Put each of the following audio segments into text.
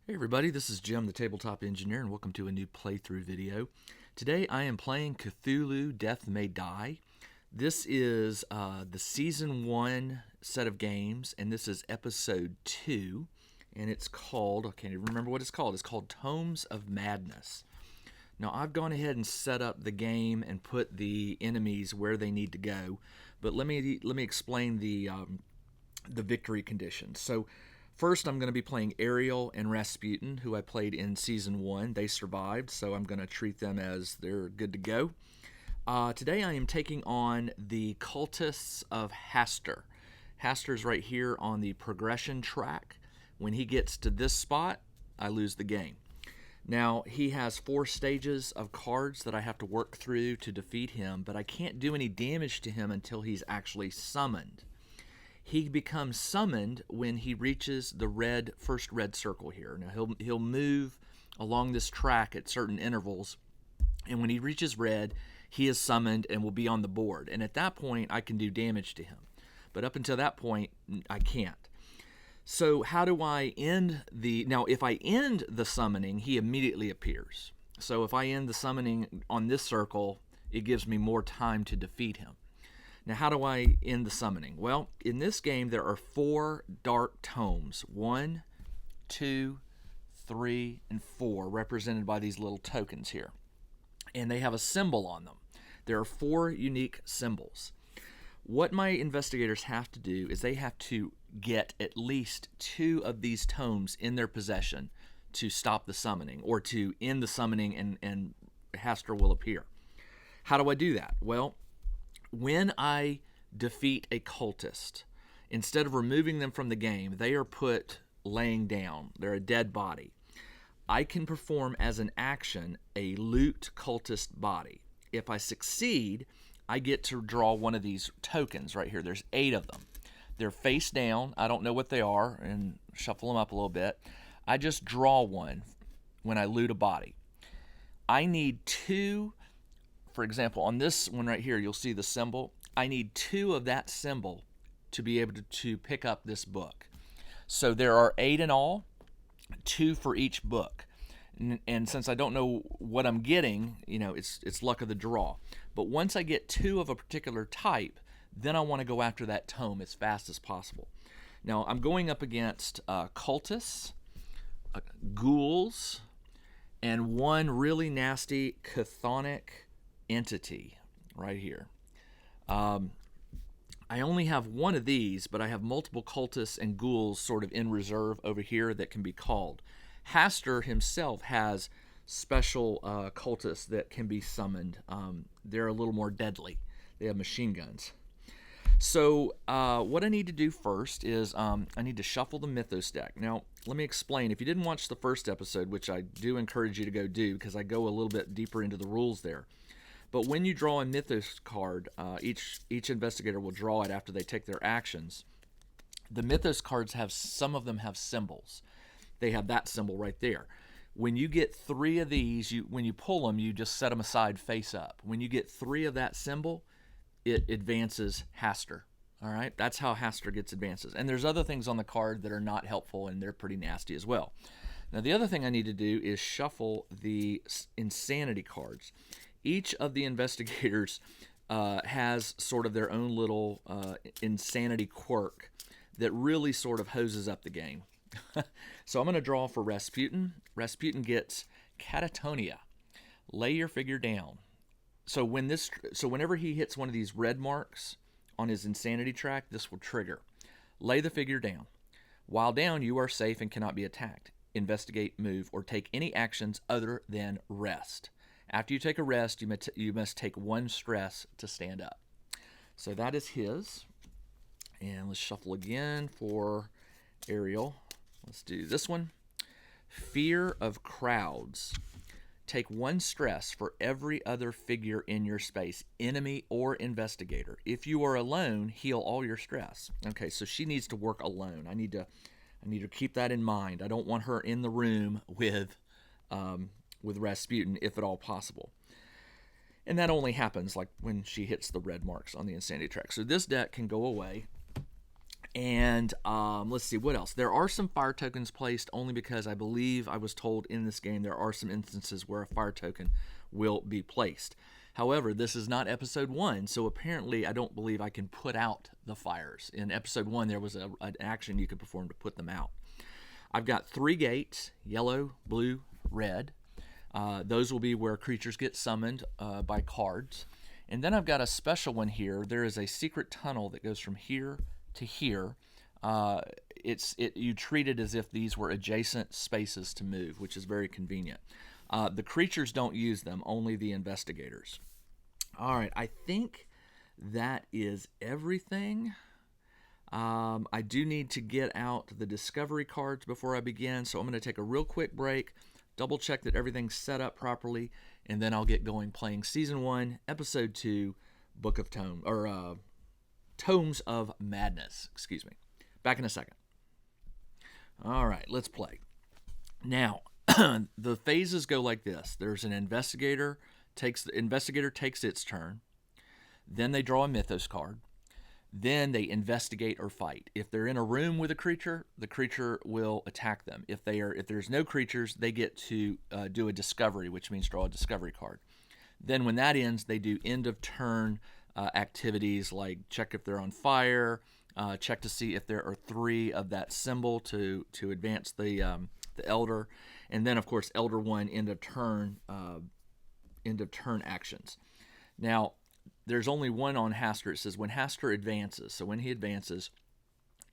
Hey everybody, this is Jim, the Tabletop Engineer, and welcome to a new playthrough video. Today I am playing Cthulhu, Death May Die. This is the Season 1 set of games, and this is Episode 2, and it's called, I can't even remember what it's called Tomes of Madness. Now I've gone ahead and set up the game and put the enemies where they need to go, but let me explain the victory conditions. So first, I'm going to be playing Ariele and Rasputin, who I played in Season 1. They survived, so I'm going to treat them as they're good to go. Today, I am taking on the cultists of Hastur. Hastur's right here on the progression track. When he gets to this spot, I lose the game. Now, he has 4 stages of cards that I have to work through to defeat him, but I can't do any damage to him until he's actually summoned. He becomes summoned when he reaches the first red circle here. Now he'll move along this track at certain intervals, and when he reaches red, he is summoned and will be on the board. And at that point, I can do damage to him. But up until that point, I can't. So how do I end now if I end the summoning, he immediately appears. So if I end the summoning on this circle, it gives me more time to defeat him. Now, how do I end the summoning? Well, in this game, there are 4 dark tomes. 1, 2, 3, and 4, represented by these little tokens here. And they have a symbol on them. There are 4 unique symbols. What my investigators have to do is they have to get at least 2 of these tomes in their possession to stop the summoning, or to end the summoning and Hastur will appear. How do I do that? Well, when I defeat a cultist, instead of removing them from the game, they are put laying down. They're a dead body. I can perform as an action a loot cultist body. If I succeed, I get to draw one of these tokens right here. There's 8 of them. They're face down. I don't know what they are, and shuffle them up a little bit. I just draw one when I loot a body. I need 2. For example, on this one right here, you'll see the symbol. I need 2 of that symbol to be able to pick up this book. So there are 8 in all, 2 for each book. And since I don't know what I'm getting, it's luck of the draw. But once I get 2 of a particular type, then I want to go after that tome as fast as possible. Now, I'm going up against cultists, ghouls, and one really nasty chthonic entity right here. I only have one of these, but I have multiple cultists and ghouls sort of in reserve over here that can be called. Hastur himself has special cultists that can be summoned. They're a little more deadly. They have machine guns. So what I need to do first is I need to shuffle the Mythos deck. Now, let me explain. If you didn't watch the first episode, which I do encourage you to go do because I go a little bit deeper into the rules there, but when you draw a Mythos card, each investigator will draw it after they take their actions. The Mythos cards some of them have symbols. They have that symbol right there. When you get 3 of these, when you pull them, you just set them aside face up. When you get 3 of that symbol, it advances Hastur. All right, that's how Hastur gets advances. And there's other things on the card that are not helpful, and they're pretty nasty as well. Now, the other thing I need to do is shuffle the insanity cards. Each of the investigators has sort of their own little insanity quirk that really sort of hoses up the game. So I'm going to draw for Rasputin. Rasputin gets catatonia. Lay your figure down. So whenever he hits one of these red marks on his insanity track, this will trigger. Lay the figure down. While down, you are safe and cannot be attacked. Investigate, move, or take any actions other than rest. After you take a rest, you must take 1 stress to stand up. So that is his. And let's shuffle again for Ariele. Let's do this one. Fear of crowds. Take 1 stress for every other figure in your space, enemy or investigator. If you are alone, heal all your stress. Okay, so she needs to work alone. I need to keep that in mind. I don't want her in the room with Rasputin, if at all possible. And that only happens like when she hits the red marks on the insanity track. So this deck can go away. And let's see, what else? There are some fire tokens placed only because I believe I was told in this game there are some instances where a fire token will be placed. However, this is not episode 1, so apparently I don't believe I can put out the fires. In episode 1, there was an action you could perform to put them out. I've got 3 gates, yellow, blue, red. Those will be where creatures get summoned by cards. And then I've got a special one here. There is a secret tunnel that goes from here to here. You treat it as if these were adjacent spaces to move, which is very convenient. The creatures don't use them, only the investigators. All right, I think that is everything. I do need to get out the discovery cards before I begin, so I'm going to take a real quick break, double check that everything's set up properly, and then I'll get going playing Season 1, Episode 2, Book of Tomes of Madness. Excuse me. Back in a second. All right, let's play. Now, the phases go like this. There's an investigator. The investigator takes its turn. Then they draw a mythos card. Then they investigate or fight. If they're in a room with a creature, the creature will attack them. If there's no creatures, they get to do a discovery, which means draw a discovery card. Then when that ends, they do end of turn activities like check if they're on fire, check to see if there are 3 of that symbol to advance the elder, and then of course Elder 1 end of turn actions. Now there's only one on Hastur. It says when Hastur advances, so when he advances,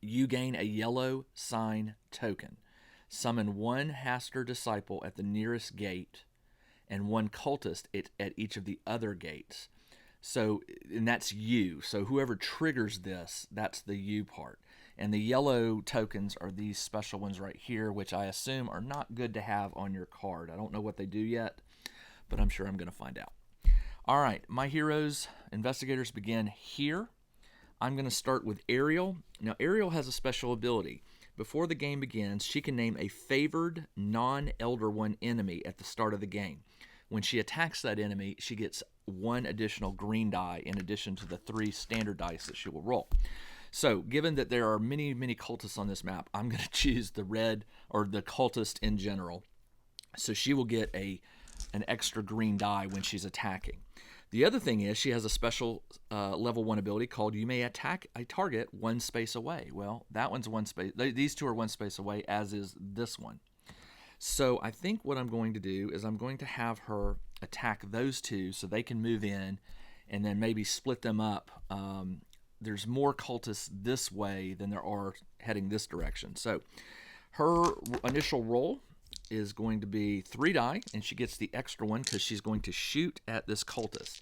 you gain a yellow sign token. Summon 1 Hastur disciple at the nearest gate and 1 cultist at each of the other gates. So, and that's you. So whoever triggers this, that's the you part. And the yellow tokens are these special ones right here, which I assume are not good to have on your card. I don't know what they do yet, but I'm sure I'm going to find out. All right, my heroes, investigators begin here. I'm going to start with Ariele. Now, Ariele has a special ability. Before the game begins, she can name a favored non-Elder 1 enemy at the start of the game. When she attacks that enemy, she gets 1 additional green die in addition to the 3 standard dice that she will roll. So, given that there are many, many cultists on this map, I'm going to choose the red, or the cultist in general. So she will get an extra green die when she's attacking. The other thing is she has a special level 1 ability called you may attack a target 1 space away. Well, that one's 1 space. These 2 are 1 space away, as is this one. So I think what I'm going to do is I'm going to have her attack those 2 so they can move in and then maybe split them up. There's more cultists this way than there are heading this direction. So her initial roll is going to be 3 die, and she gets the extra one because she's going to shoot at this cultist.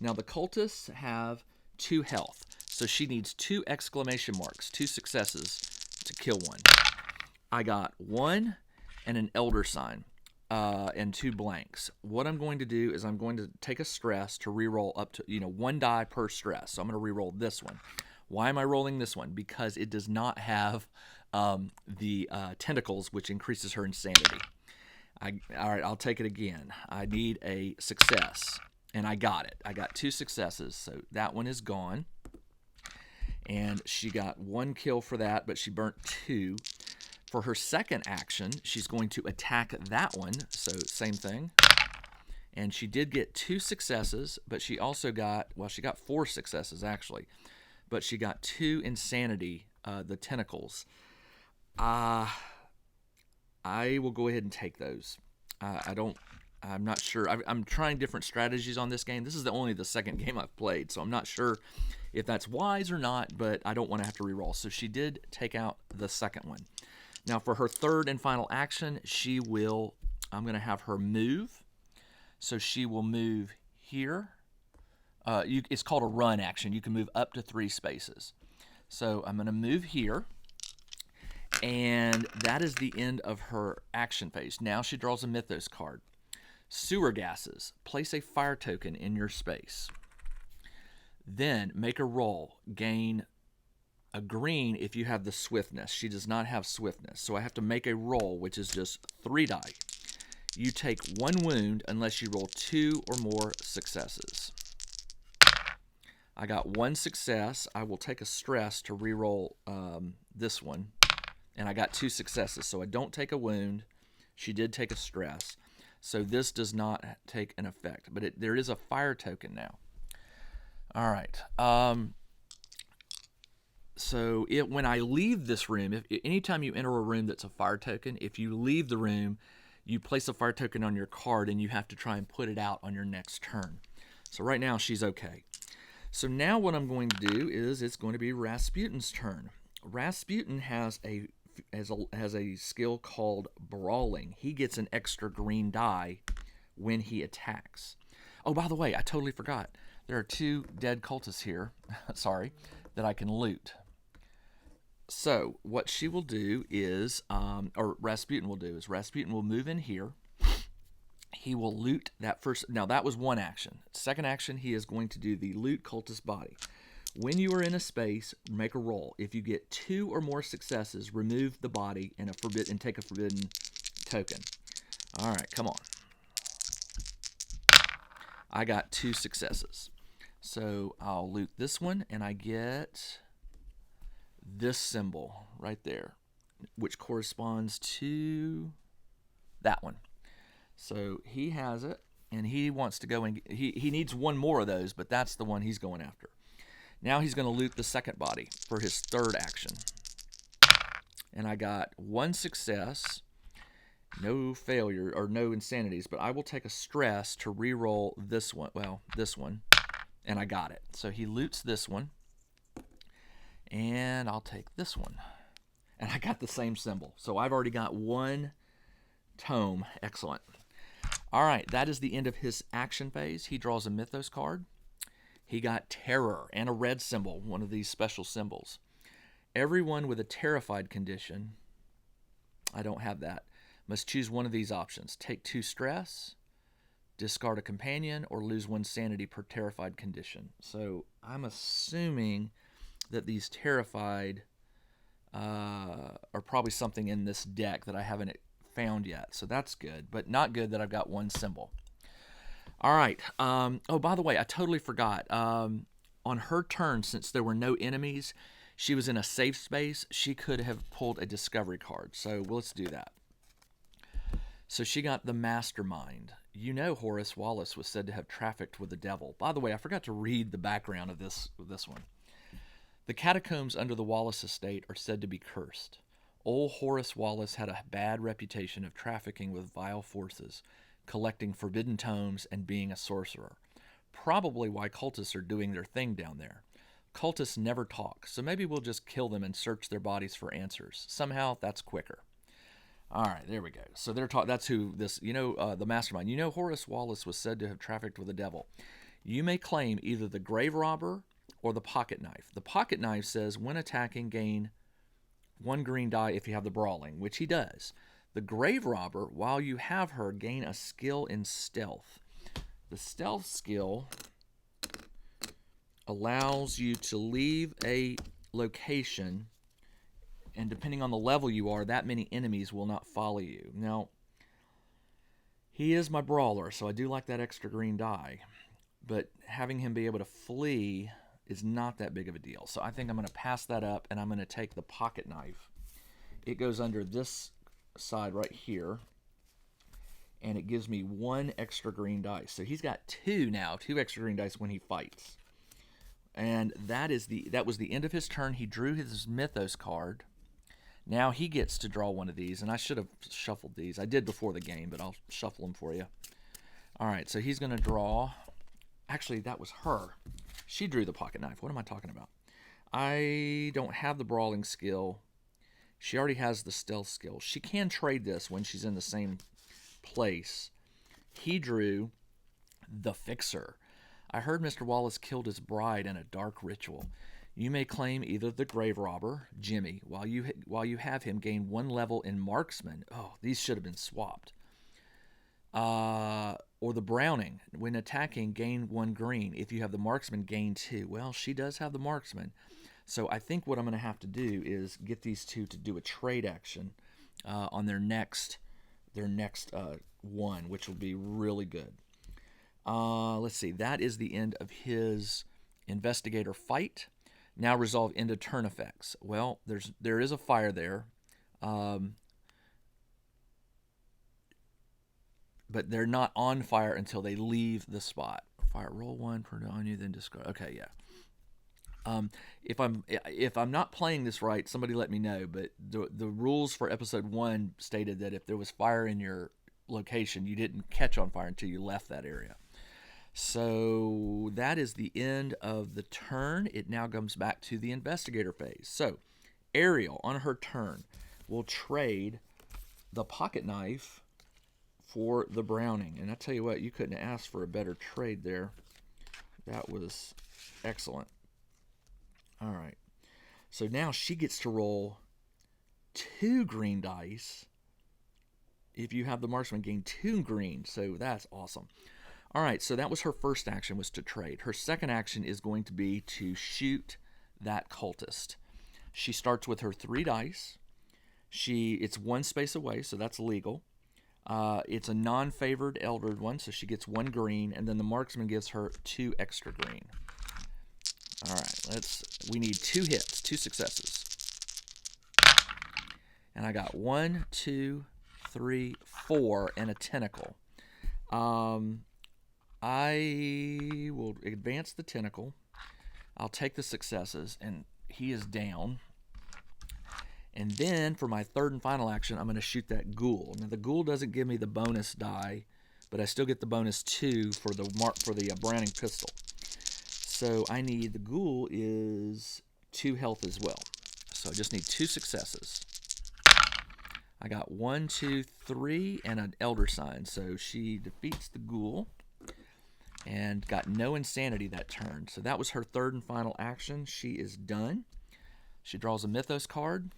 Now the cultists have 2 health, so she needs 2 exclamation marks, 2 successes to kill one. I got 1 and an elder sign and 2 blanks. What I'm going to do is I'm going to take a stress to reroll up to 1 die per stress. So I'm going to reroll this one. Why am I rolling this one? Because it does not have the tentacles, which increases her insanity. All right, I'll take it again. I need a success, and I got it. I got 2 successes, so that one is gone. And she got 1 kill for that, but she burnt 2. For her second action, she's going to attack that one, so same thing. And she did get 2 successes, but she also got, well, she got 4 successes actually, but she got 2 insanity, the tentacles. I will go ahead and take those. I'm not sure. I'm trying different strategies on this game. This is only the second game I've played, so I'm not sure if that's wise or not, but I don't want to have to reroll. So she did take out the second one. Now for her third and final action, I'm going to have her move. So she will move here. It's called a run action. You can move up to 3 spaces. So I'm going to move here. And that is the end of her action phase. Now she draws a mythos card. Sewer gases. Place a fire token in your space. Then make a roll. Gain a green if you have the swiftness. She does not have swiftness. So I have to make a roll, which is just 3 die. You take 1 wound unless you roll 2 or more successes. I got one success. I will take a stress to reroll this one. And I got 2 successes, so I don't take a wound. She did take a stress. So this does not take an effect. But there is a fire token now. All right. So when I leave this room, anytime you enter a room that's a fire token, if you leave the room, you place a fire token on your card and you have to try and put it out on your next turn. So right now she's okay. So now what I'm going to do is it's going to be Rasputin's turn. Rasputin has a skill called Brawling. He gets an extra green die when he attacks. Oh, by the way, I totally forgot. There are 2 dead cultists here, sorry, that I can loot. So what she will do is, or Rasputin will do, is Rasputin will move in here. He will loot that first. Now that was one action. Second action, he is going to do the loot cultist body. When you are in a space, make a roll. If you get 2 or more successes, remove the body and take a forbidden token. All right, come on. I got 2 successes. So I'll loot this one, and I get this symbol right there, which corresponds to that one. So he has it, and he wants to go and he needs 1 more of those, but that's the one he's going after. Now he's going to loot the second body for his third action. And I got 1 success, no failure or no insanities, but I will take a stress to re-roll this one. Well, this one, and I got it. So he loots this one, and I'll take this one. And I got the same symbol. So I've already got 1 tome. Excellent. All right, that is the end of his action phase. He draws a Mythos card. He got Terror and a red symbol, one of these special symbols. Everyone with a terrified condition, I don't have that, must choose one of these options. Take 2 stress, discard a companion, or lose 1 sanity per terrified condition. So I'm assuming that these terrified are probably something in this deck that I haven't found yet. So that's good, but not good that I've got 1 symbol. All right. Oh, by the way, I totally forgot. On her turn, since there were no enemies, she was in a safe space. She could have pulled a discovery card. So let's do that. So she got the Mastermind. You know, Horace Wallace was said to have trafficked with the devil. By the way, I forgot to read the background of this one. The catacombs under the Wallace estate are said to be cursed. Old Horace Wallace had a bad reputation of trafficking with vile forces, collecting forbidden tomes, and being a sorcerer. Probably why cultists are doing their thing down there. Cultists never talk, so maybe we'll just kill them and search their bodies for answers. Somehow, that's quicker. All right, there we go. So they're that's who this, the Mastermind. You know, Horace Wallace was said to have trafficked with the devil. You may claim either the grave robber or the pocket knife. The pocket knife says when attacking, gain 1 green die if you have the Brawling, which he does. The grave robber, while you have her, gain a skill in stealth. The stealth skill allows you to leave a location, and depending on the level you are, that many enemies will not follow you. Now, he is my brawler, so I do like that extra green die, but having him be able to flee is not that big of a deal. So I think I'm going to pass that up, and I'm going to take the pocket knife. It goes under this side right here, and it gives me 1 extra green dice. So he's got 2 now, 2 extra green dice when he fights. And that was the end of his turn. He drew his Mythos card. Now he gets to draw one of these, and I should have shuffled these. I did before the game, but I'll shuffle them for you. All right, so he's going to draw. Actually, that was her. She drew the pocket knife. What am I talking about? I don't have the Brawling skill. She already has the stealth skill. She can trade this when she's in the same place. He drew the Fixer. I heard Mr. Wallace killed his bride in a dark ritual. You may claim either the grave robber, Jimmy, while you have him gain 1 level in marksman. Oh, these should have been swapped. Or the Browning. When attacking, gain 1 green. If you have the marksman, gain 2. Well, she does have the marksman. So I think what I'm going to have to do is get these 2 to do a trade action on their next one, which will be really good. Let's see. That is the end of his Investigator fight. Now resolve end of turn effects. Well, there is a fire there. But they're not on fire until they leave the spot. Fire, roll 1 per on you, then discard. Okay, yeah. If I'm not playing this right, somebody let me know. But the rules for episode 1 stated that if there was fire in your location, you didn't catch on fire until you left that area. So that is the end of the turn. It now comes back to the investigator phase. So Ariele, on her turn, will trade the pocket knife for the Browning. And I tell you what, you couldn't ask for a better trade there. That was excellent. All right. So now she gets to roll 2 green dice. If you have the marksman, gain 2 green. So that's awesome. All right, so that was her first action, was to trade. Her second action is going to be to shoot that cultist. She starts with her 3 dice. It's 1 space away, so that's legal. It's a non-favored eldered one, so she gets 1 green, and then the marksman gives her 2 extra green. All right, we need 2 hits, 2 successes. And I got 1, 2, 3, 4, and a tentacle. I will advance the tentacle. I'll take the successes, and he is down. And then for my third and final action, I'm going to shoot that ghoul. Now the ghoul doesn't give me the bonus die, but I still get the bonus 2 for the Browning pistol. So I need, the ghoul is 2 health as well. So I just need 2 successes. I got 1, 2, 3, and an elder sign. So she defeats the ghoul and got no insanity that turn. So that was her third and final action. She is done. She draws a Mythos card.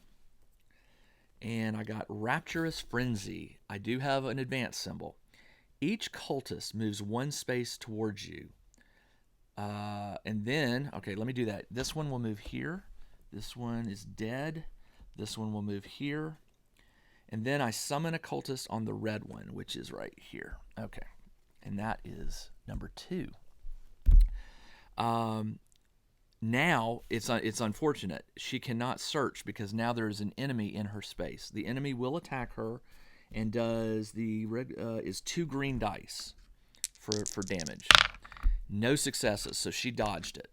And I got Rapturous Frenzy. I do have an advance symbol. Each cultist moves 1 space towards you. And then, okay, let me do that. This one will move here. This one is dead. This one will move here. And then I summon a cultist on the red one, which is right here. Okay. And that is number 2. Now, it's unfortunate. She cannot search because now there is an enemy in her space. The enemy will attack her and does is 2 green dice for damage. No successes, so she dodged it.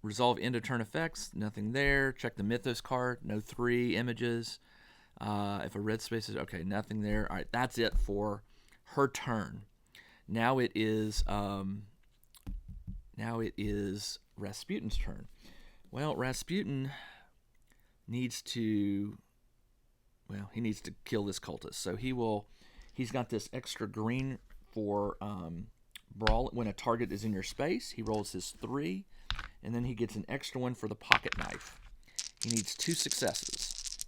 Resolve end of turn effects, nothing there. Check the Mythos card, no 3 images. If a red space is, okay, nothing there. All right, that's it for her turn. Now it is Rasputin's turn. Well, Rasputin needs to kill this cultist. So he's got this extra green for brawl. When a target is in your space, he rolls his 3, and then he gets an extra 1 for the pocket knife. He needs 2 successes.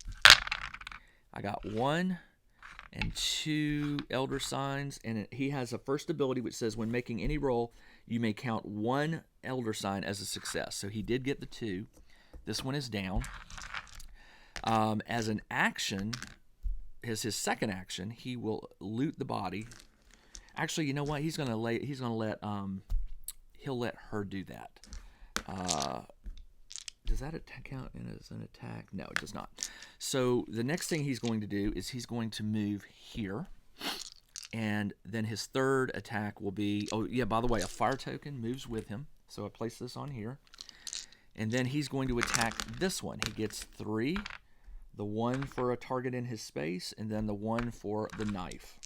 I got 1 and 2 elder signs, and he has a first ability which says when making any roll, you may count 1 elder sign as a success. So he did get the 2. This one is down. As an action, as his second action, he will loot the body. Actually, you know what? He'll let her do that. Does that count as an attack? No, it does not. So the next thing he's going to do is he's going to move here. And then his third attack will be, oh yeah, by the way, a fire token moves with him. So I place this on here. And then he's going to attack this one. He gets 3, the 1 for a target in his space, and then the 1 for the knife.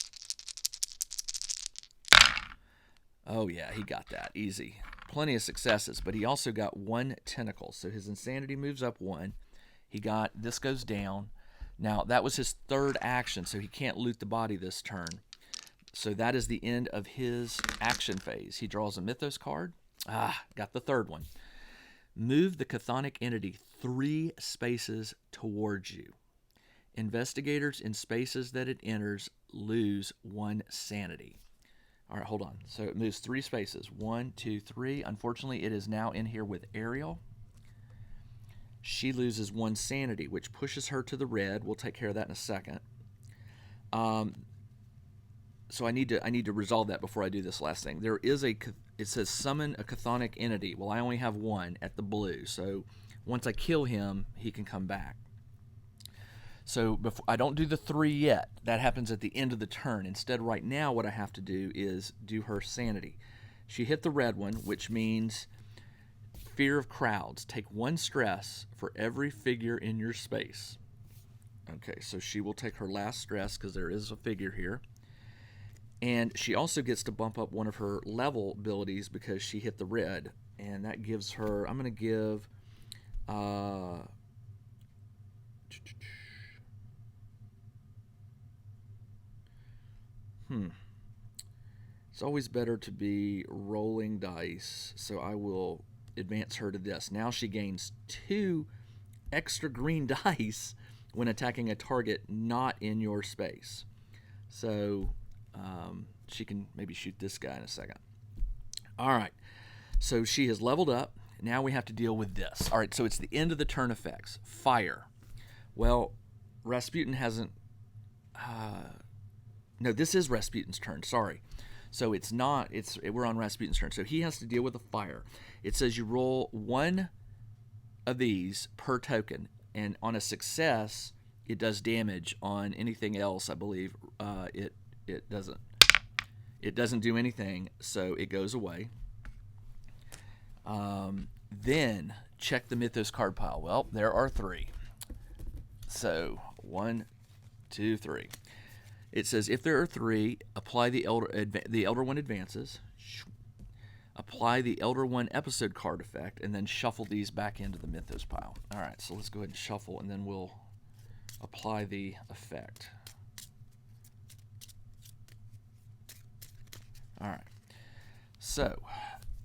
Oh yeah, he got that, easy. Plenty of successes, but he also got 1 tentacle. So his insanity moves up 1. This goes down. Now, that was his third action, so he can't loot the body this turn. So that is the end of his action phase. He draws a Mythos card. Got the third one. Move the chthonic entity 3 spaces towards you. Investigators in spaces that it enters lose 1 sanity. All right, hold on. So it moves 3 spaces. 1, 2, 3. Unfortunately, it is now in here with Ariele. She loses 1 sanity, which pushes her to the red. We'll take care of that in a second. so I need to resolve that before I do this last thing. There is it says summon a chthonic entity. Well, I only have one at the blue, so once I kill him, he can come back. So before, I don't do the 3 yet. That happens at the end of the turn. Instead, right now, what I have to do is do her sanity. She hit the red one, which means fear of crowds. Take 1 stress for every figure in your space. Okay, so she will take her last stress because there is a figure here. And she also gets to bump up one of her level abilities because she hit the red. And that gives her, I'm going to give... It's always better to be rolling dice, so I will advance her to this. Now she gains 2 extra green dice when attacking a target not in your space. So she can maybe shoot this guy in a second. All right, so she has leveled up. Now we have to deal with this. All right, so it's the end of the turn effects. Fire. Well, Rasputin hasn't... No, this is Rasputin's turn. Sorry. So it's not. We're on Rasputin's turn. So he has to deal with a fire. It says you roll 1 of these per token, and on a success, it does damage. On anything else, I believe it doesn't. It doesn't do anything, so it goes away. Then check the Mythos card pile. Well, there are 3. So 1, 2, 3. It says if there are 3, apply the Elder One advances, apply the Elder One episode card effect, and then shuffle these back into the Mythos pile. All right, so let's go ahead and shuffle, and then we'll apply the effect. All right. So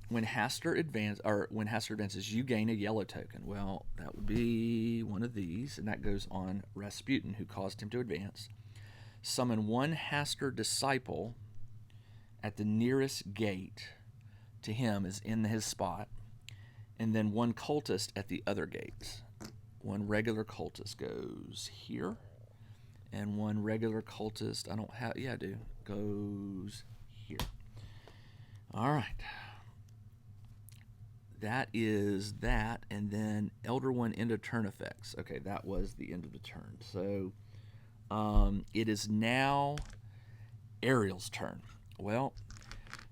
when Hastur advances, you gain a yellow token. Well, that would be one of these, and that goes on Rasputin, who caused him to advance. Summon 1 Hastur disciple at the nearest gate to him is in his spot, and then 1 cultist at the other gates. 1 regular cultist goes here, and 1 regular cultist, I don't have, yeah I do, goes here. All right. That is that, and then Elder One end of turn effects. Okay, that was the end of the turn. So it is now Ariel's turn. Well,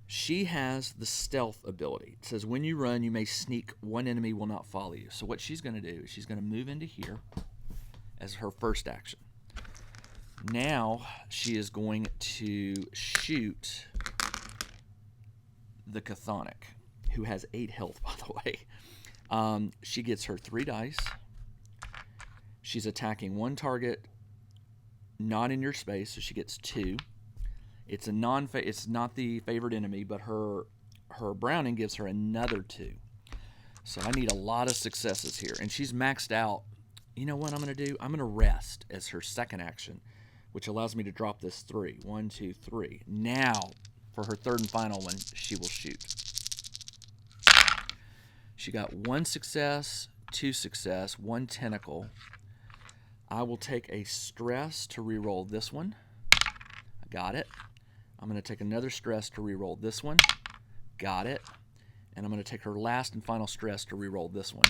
she has the stealth ability. It says when you run, you may sneak. 1 enemy will not follow you. So what she's going to do is she's going to move into here as her first action. Now she is going to shoot the Chthonic, who has 8 health, by the way. She gets her 3 dice. She's attacking 1 target not in your space, so she gets 2. It's it's not the favored enemy, but her Browning gives her another 2. So I need a lot of successes here, and she's maxed out. You know what I'm going to do? I'm going to rest as her second action, which allows me to drop this 3. 1, 2, 3. Now, for her third and final one, she will shoot. She got 1 success, 2 success, 1 tentacle. I will take a stress to re-roll this one. I got it. I'm going to take another stress to re-roll this one. Got it. And I'm going to take her last and final stress to re-roll this one.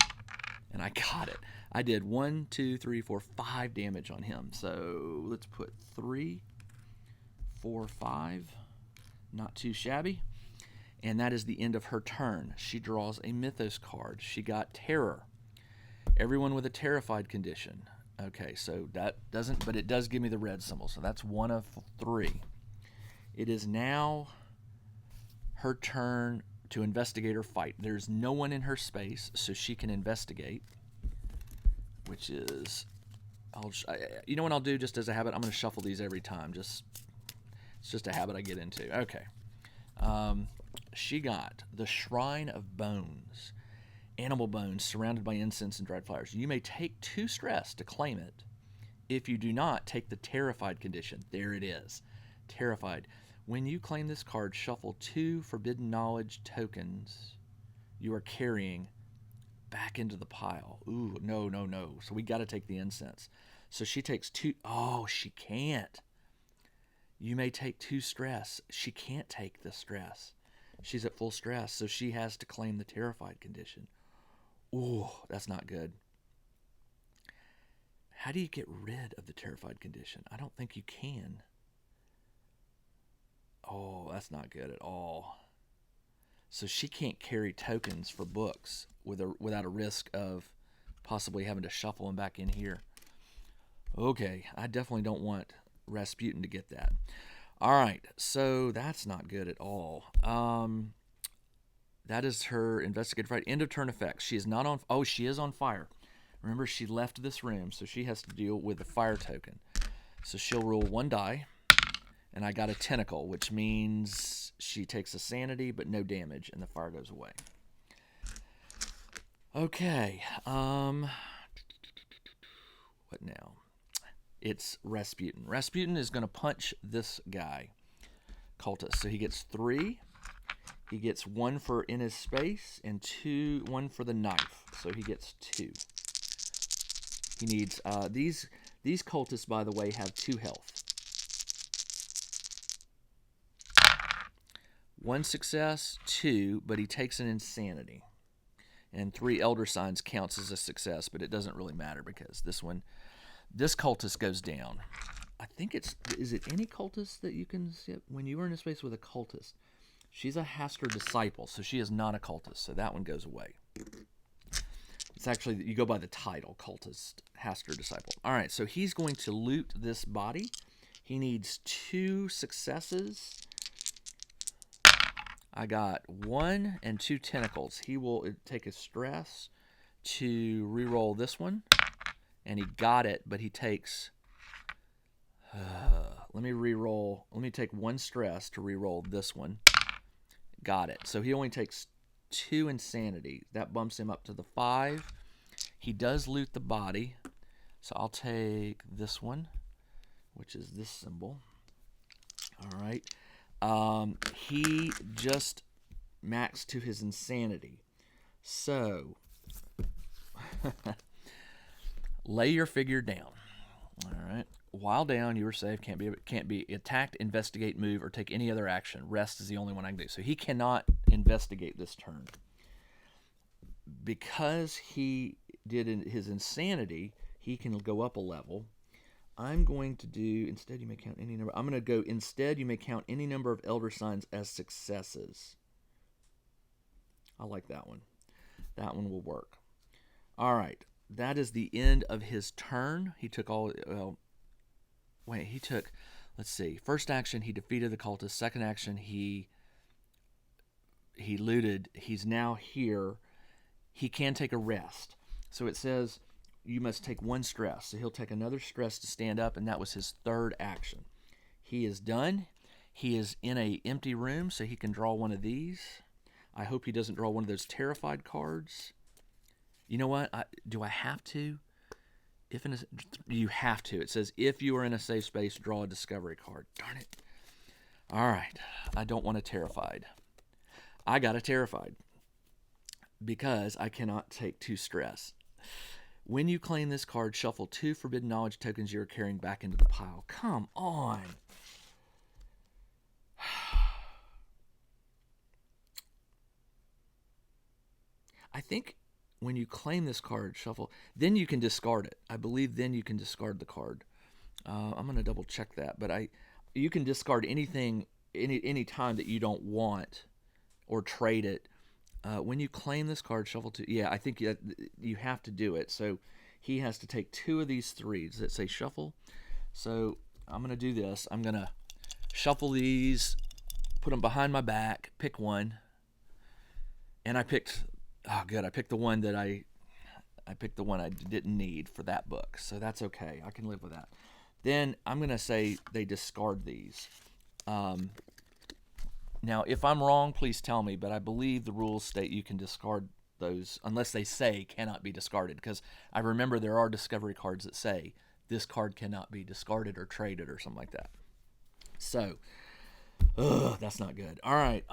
And I got it. I did 1, 2, 3, 4, 5 damage on him. So let's put 3, 4, 5. Not too shabby. And that is the end of her turn. She draws a Mythos card. She got Terror. Everyone with a terrified condition. Okay, so that doesn't, but it does give me the red symbol. So that's 1 of 3. It is now her turn to investigate or fight. There's no one in her space, so she can investigate, which is, you know what I'll do just as a habit? I'm going to shuffle these every time. It's just a habit I get into. Okay. She got the Shrine of Bones. Animal bones surrounded by incense and dried flowers. You may take 2 stress to claim it. If you do not, take the terrified condition. There it is. Terrified. When you claim this card, shuffle 2 forbidden knowledge tokens you are carrying back into the pile. Ooh, no. So we got to take the incense. So she takes 2. Oh, she can't. You may take 2 stress. She can't take the stress. She's at full stress, so she has to claim the terrified condition. Ooh, that's not good. How do you get rid of the terrified condition? I don't think you can. Oh, that's not good at all. So she can't carry tokens for books without a risk of possibly having to shuffle them back in here. Okay, I definitely don't want Rasputin to get that. All right, so that's not good at all. That is her investigative right. End of turn effects. She is not on. Oh, she is on fire. Remember, she left this room, so she has to deal with the fire token. So she'll roll 1 die, and I got a tentacle, which means she takes a sanity but no damage, and the fire goes away. Okay. What now? It's Rasputin. Rasputin is going to punch this guy, cultist. So he gets 3. He gets 1 for in his space and 1 for the knife. So he gets 2. He needs these cultists, by the way, have 2 health. 1 success, 2, but he takes an insanity. And 3 elder signs counts as a success, but it doesn't really matter because this cultist goes down. I think is it any cultist that you can sit when you are in a space with a cultist? She's a Hastur disciple, so she is not a cultist, so that one goes away. It's actually, you go by the title, cultist, Hastur disciple. All right, so he's going to loot this body. He needs 2 successes. I got 1 and 2 tentacles. He will take a stress to re-roll this one. And he got it, but he takes... let me re-roll. Let me take 1 stress to re-roll this one. Got it. So he only takes 2 insanity. That bumps him up to the 5. He does loot the body. So I'll take this one, which is this symbol. All right. He just maxed to his insanity. So... lay your figure down. All right. While down, you are safe. Can't be attacked, investigate, move, or take any other action. Rest is the only one I can do. So he cannot investigate this turn. Because he did his insanity, he can go up a level. I'm going to do, instead you may count any number. I'm going to go, instead you may count any number of elder signs as successes. I like that one. That one will work. All right. That is the end of his turn. He took all... he took... Let's see. First action, he defeated the cultist. Second action, he looted. He's now here. He can take a rest. So it says you must take 1 stress. So he'll take another stress to stand up, and that was his 3rd action. He is done. He is in an empty room, so he can draw one of these. I hope he doesn't draw one of those terrified cards. You know what? Do I have to? You have to. It says, if you are in a safe space, draw a discovery card. Darn it. All right. I don't want a terrified. I got a terrified because I cannot take 2 stress. When you claim this card, shuffle 2 forbidden knowledge tokens you are carrying back into the pile. Come on. I think... when you claim this card, shuffle, then you can discard it. I believe then you can discard the card. I'm going to double check that, but you can discard anything any time that you don't want or trade it. When you claim this card, shuffle 2. Yeah, I think you have to do it. So he has to take 2 of these 3s that say shuffle. So I'm going to do this. I'm going to shuffle these, put them behind my back, pick one, and I picked... Oh, good. I picked the one that I didn't need for that book. So that's okay. I can live with that. Then I'm going to say they discard these. Now, if I'm wrong, please tell me, but I believe the rules state you can discard those unless they say cannot be discarded, because I remember there are discovery cards that say this card cannot be discarded or traded or something like that. So... that's not good. All right.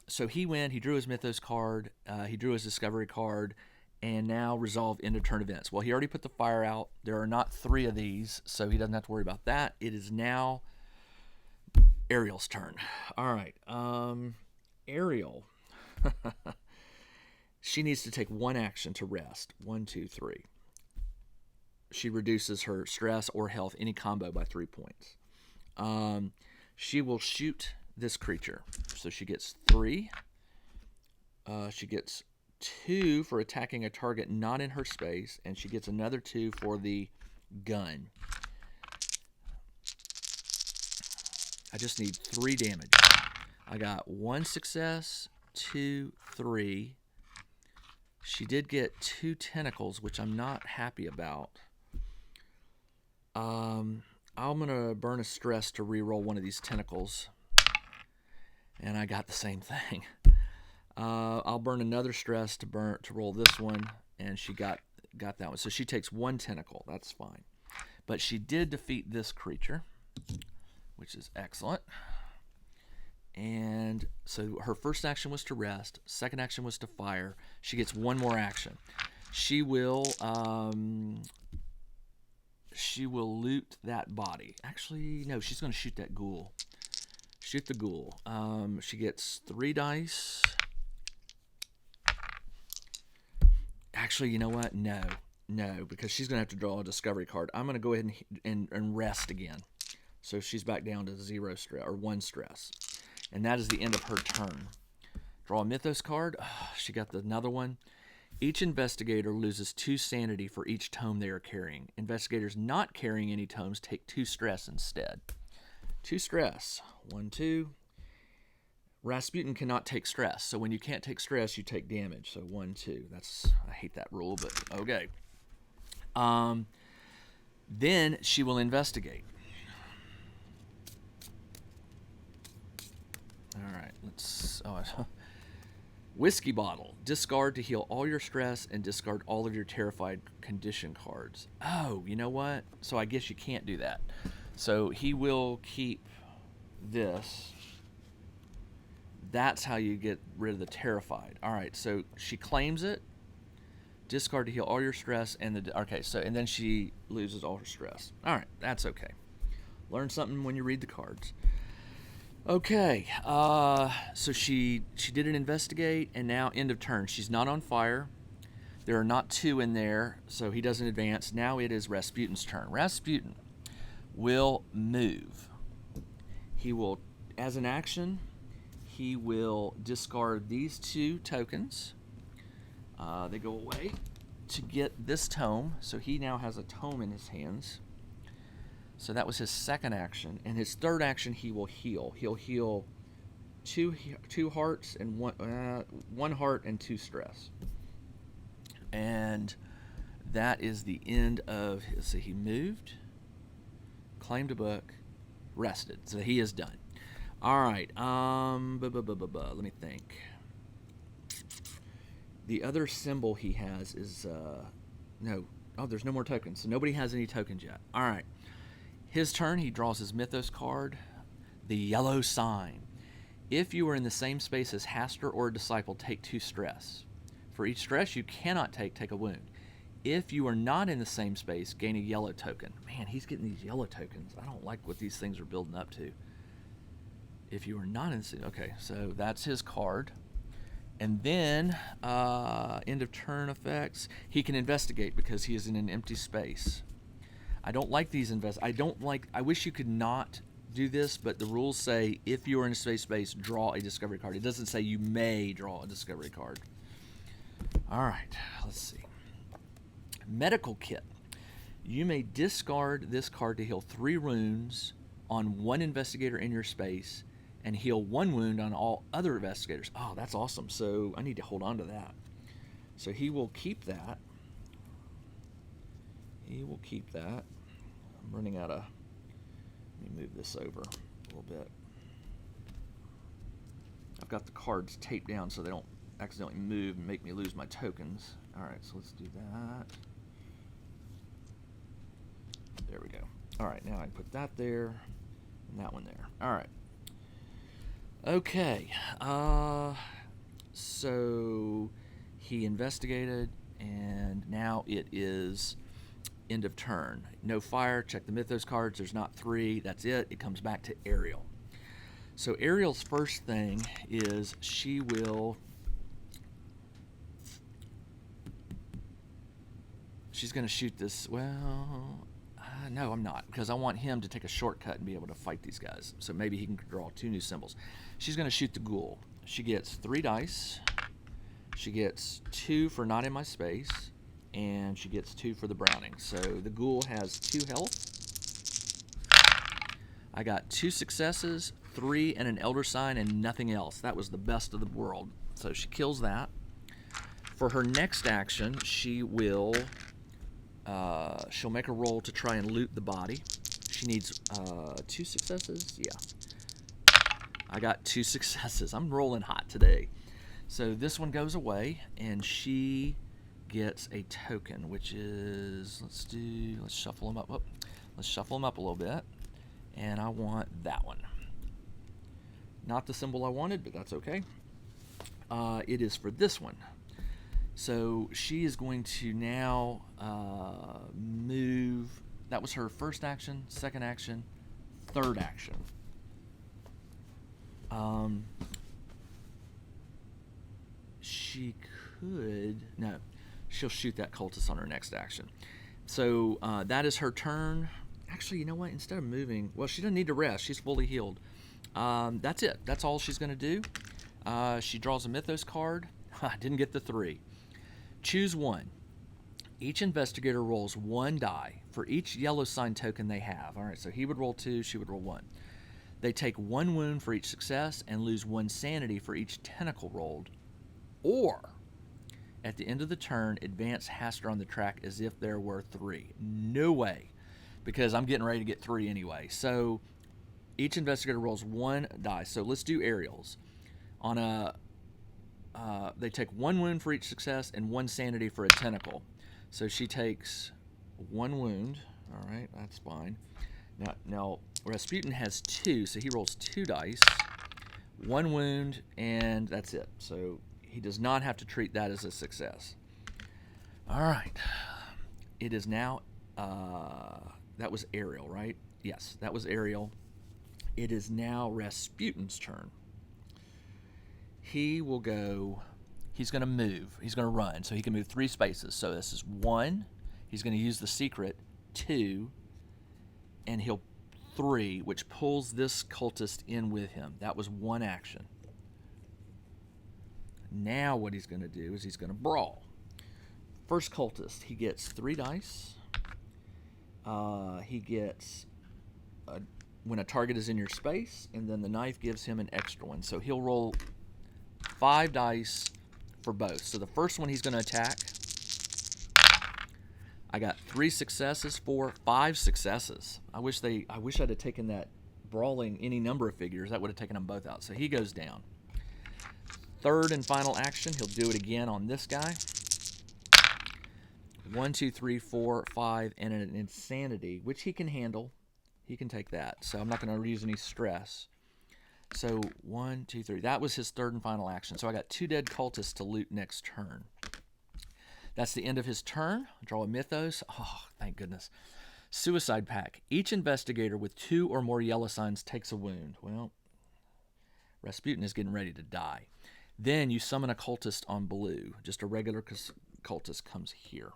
So he went. He drew his Mythos card. He drew his Discovery card, and now resolve end of turn events. Well, he already put the fire out. There are not 3 of these, so he doesn't have to worry about that. It is now Ariel's turn. All right. Ariel. She needs to take one action to rest. 1, 2, 3. She reduces her stress or health, any combo, by 3 points. She will shoot this creature. So she gets 3. She gets 2 for attacking a target not in her space, and she gets another 2 for the gun. I just need 3 damage. I got 1 success, 2, 3. She did get 2 tentacles, which I'm not happy about. I'm going to burn a stress to reroll one of these tentacles. And I got the same thing. I'll burn another stress to roll this one, and she got that one. So she takes 1 tentacle. That's fine. But she did defeat this creature, which is excellent. And so her first action was to rest. Second action was to fire. She gets 1 more action. She will loot that body. Actually, no, she's going to shoot that ghoul. Shoot the ghoul. She gets 3 dice. Actually, you know what? No, because she's going to have to draw a discovery card. I'm going to go ahead and rest again. So she's back down to 0 stress, or 1 stress. And that is the end of her turn. Draw a Mythos card. She got another one. Each investigator loses 2 sanity for each tome they are carrying. Investigators not carrying any tomes take 2 stress instead. 2 stress. 1, 2. Rasputin cannot take stress. So when you can't take stress, you take damage. So 1, 2. I hate that rule, but okay. Then she will investigate. All right, whiskey bottle. Discard to heal all your stress and discard all of your terrified condition cards. Oh, you know what? So I guess you can't do that. So he will keep this. That's how you get rid of the terrified. All right, so she claims it. Discard to heal all your stress and then she loses all her stress. All right, that's okay. Learn something when you read the cards. Okay, so she didn't investigate, and now end of turn. She's not on fire. There are not 2 in there, so he doesn't advance. Now it is Rasputin's turn. Rasputin will move. He will, as an action, he will discard these 2 tokens. They go away to get this tome, so he now has a tome in his hands. So that was his second action. And his third action, he will heal. He'll heal 2 hearts and 1 heart and 2 stress. And that is the end of his. So he moved, claimed a book, rested. So he is done. All right. Let me think. The other symbol he has is no. Oh, there's no more tokens. So nobody has any tokens yet. All right. His turn, he draws his Mythos card, the yellow sign. If you are in the same space as Hastur or a disciple, take 2 stress. For each stress you cannot take a wound. If you are not in the same space, gain a yellow token. Man, he's getting these yellow tokens. I don't like what these things are building up to. If you are not in the same... Okay, so that's his card. And then, end of turn effects. He can investigate because he is in an empty space. I don't like these I wish you could not do this, but the rules say if you are in a space, draw a discovery card. It doesn't say you may draw a discovery card. All right, let's see. Medical kit. You may discard this card to heal 3 wounds on 1 investigator in your space and heal 1 wound on all other investigators. Oh, that's awesome. So I need to hold on to that. So he will keep that. I'm running out of... Let me move this over a little bit. I've got the cards taped down so they don't accidentally move and make me lose my tokens. All right, so let's do that. There we go. All right, now I can put that there and that one there. All right. Okay. So he investigated, and now it is end of turn. No fire. Check the Mythos cards. There's not 3. That's it. It comes back to Ariel. So Ariel's first thing is she's going to shoot this. Well, no, I'm not, because I want him to take a shortcut and be able to fight these guys. So maybe he can draw 2 new symbols. She's going to shoot the ghoul. She gets 3 dice. She gets 2 for not in my space, and she gets 2 for the browning. So the ghoul has 2 health. I got 2 successes, 3 and an elder sign, and nothing else. That was the best of the world. So she kills that. For her next action, she'll make a roll to try and loot the body. She needs 2 successes. Yeah, I got 2 successes. I'm rolling hot today. So this one goes away, and she gets a token, which is, let's shuffle them up. Oh, let's shuffle them up a little bit. And I want that one. Not the symbol I wanted, but that's okay. It is for this one. So she is going to now move. That was her first action, second action, third action. She could... No, she'll shoot that cultist on her next action. So that is her turn. Actually, you know what? Instead of moving... Well, she doesn't need to rest. She's fully healed. That's it. That's all she's going to do. She draws a Mythos card. Didn't get the 3. Choose one. Each investigator rolls 1 die for each yellow sign token they have. All right, so he would roll 2, she would roll 1. They take 1 wound for each success and lose 1 sanity for each tentacle rolled. Or, at the end of the turn, advance Hastur on the track as if there were 3. No way, because I'm getting ready to get 3 anyway. So each investigator rolls 1 die. So let's do Ariel's. On a they take 1 wound for each success and 1 sanity for a tentacle. So she takes 1 wound. All right, that's fine. Now Rasputin has 2, so he rolls 2 dice, 1 wound, and that's it. So he does not have to treat that as a success. All right. It is now, that was Ariel, right? Yes, that was Ariel. It is now Rasputin's turn. He will go, he's going to move. He's going to run, so he can move 3 spaces. So this is 1. He's going to use the secret, 2, and he'll 3, which pulls this cultist in with him. That was 1 action. Now what he's going to do is he's going to brawl. First cultist, he gets 3 dice. He gets, when a target is in your space, and then the knife gives him an extra one. So he'll roll 5 dice for both. So the first one he's going to attack. I got 3 successes, 5 successes. I wish I'd have taken that brawling any number of figures. That would have taken them both out. So he goes down. Third and final action, he'll do it again on this guy. 1, 2, 3, 4, 5, and an insanity, which he can handle. He can take that. So I'm not going to use any stress. So 1, 2, 3. That was his third and final action. So I got 2 dead cultists to loot next turn. That's the end of his turn. Draw a Mythos. Oh, thank goodness. Suicide Pact. Each investigator with 2 or more yellow signs takes a wound. Well, Rasputin is getting ready to die. Then you summon a cultist on blue. Just a regular cultist comes here.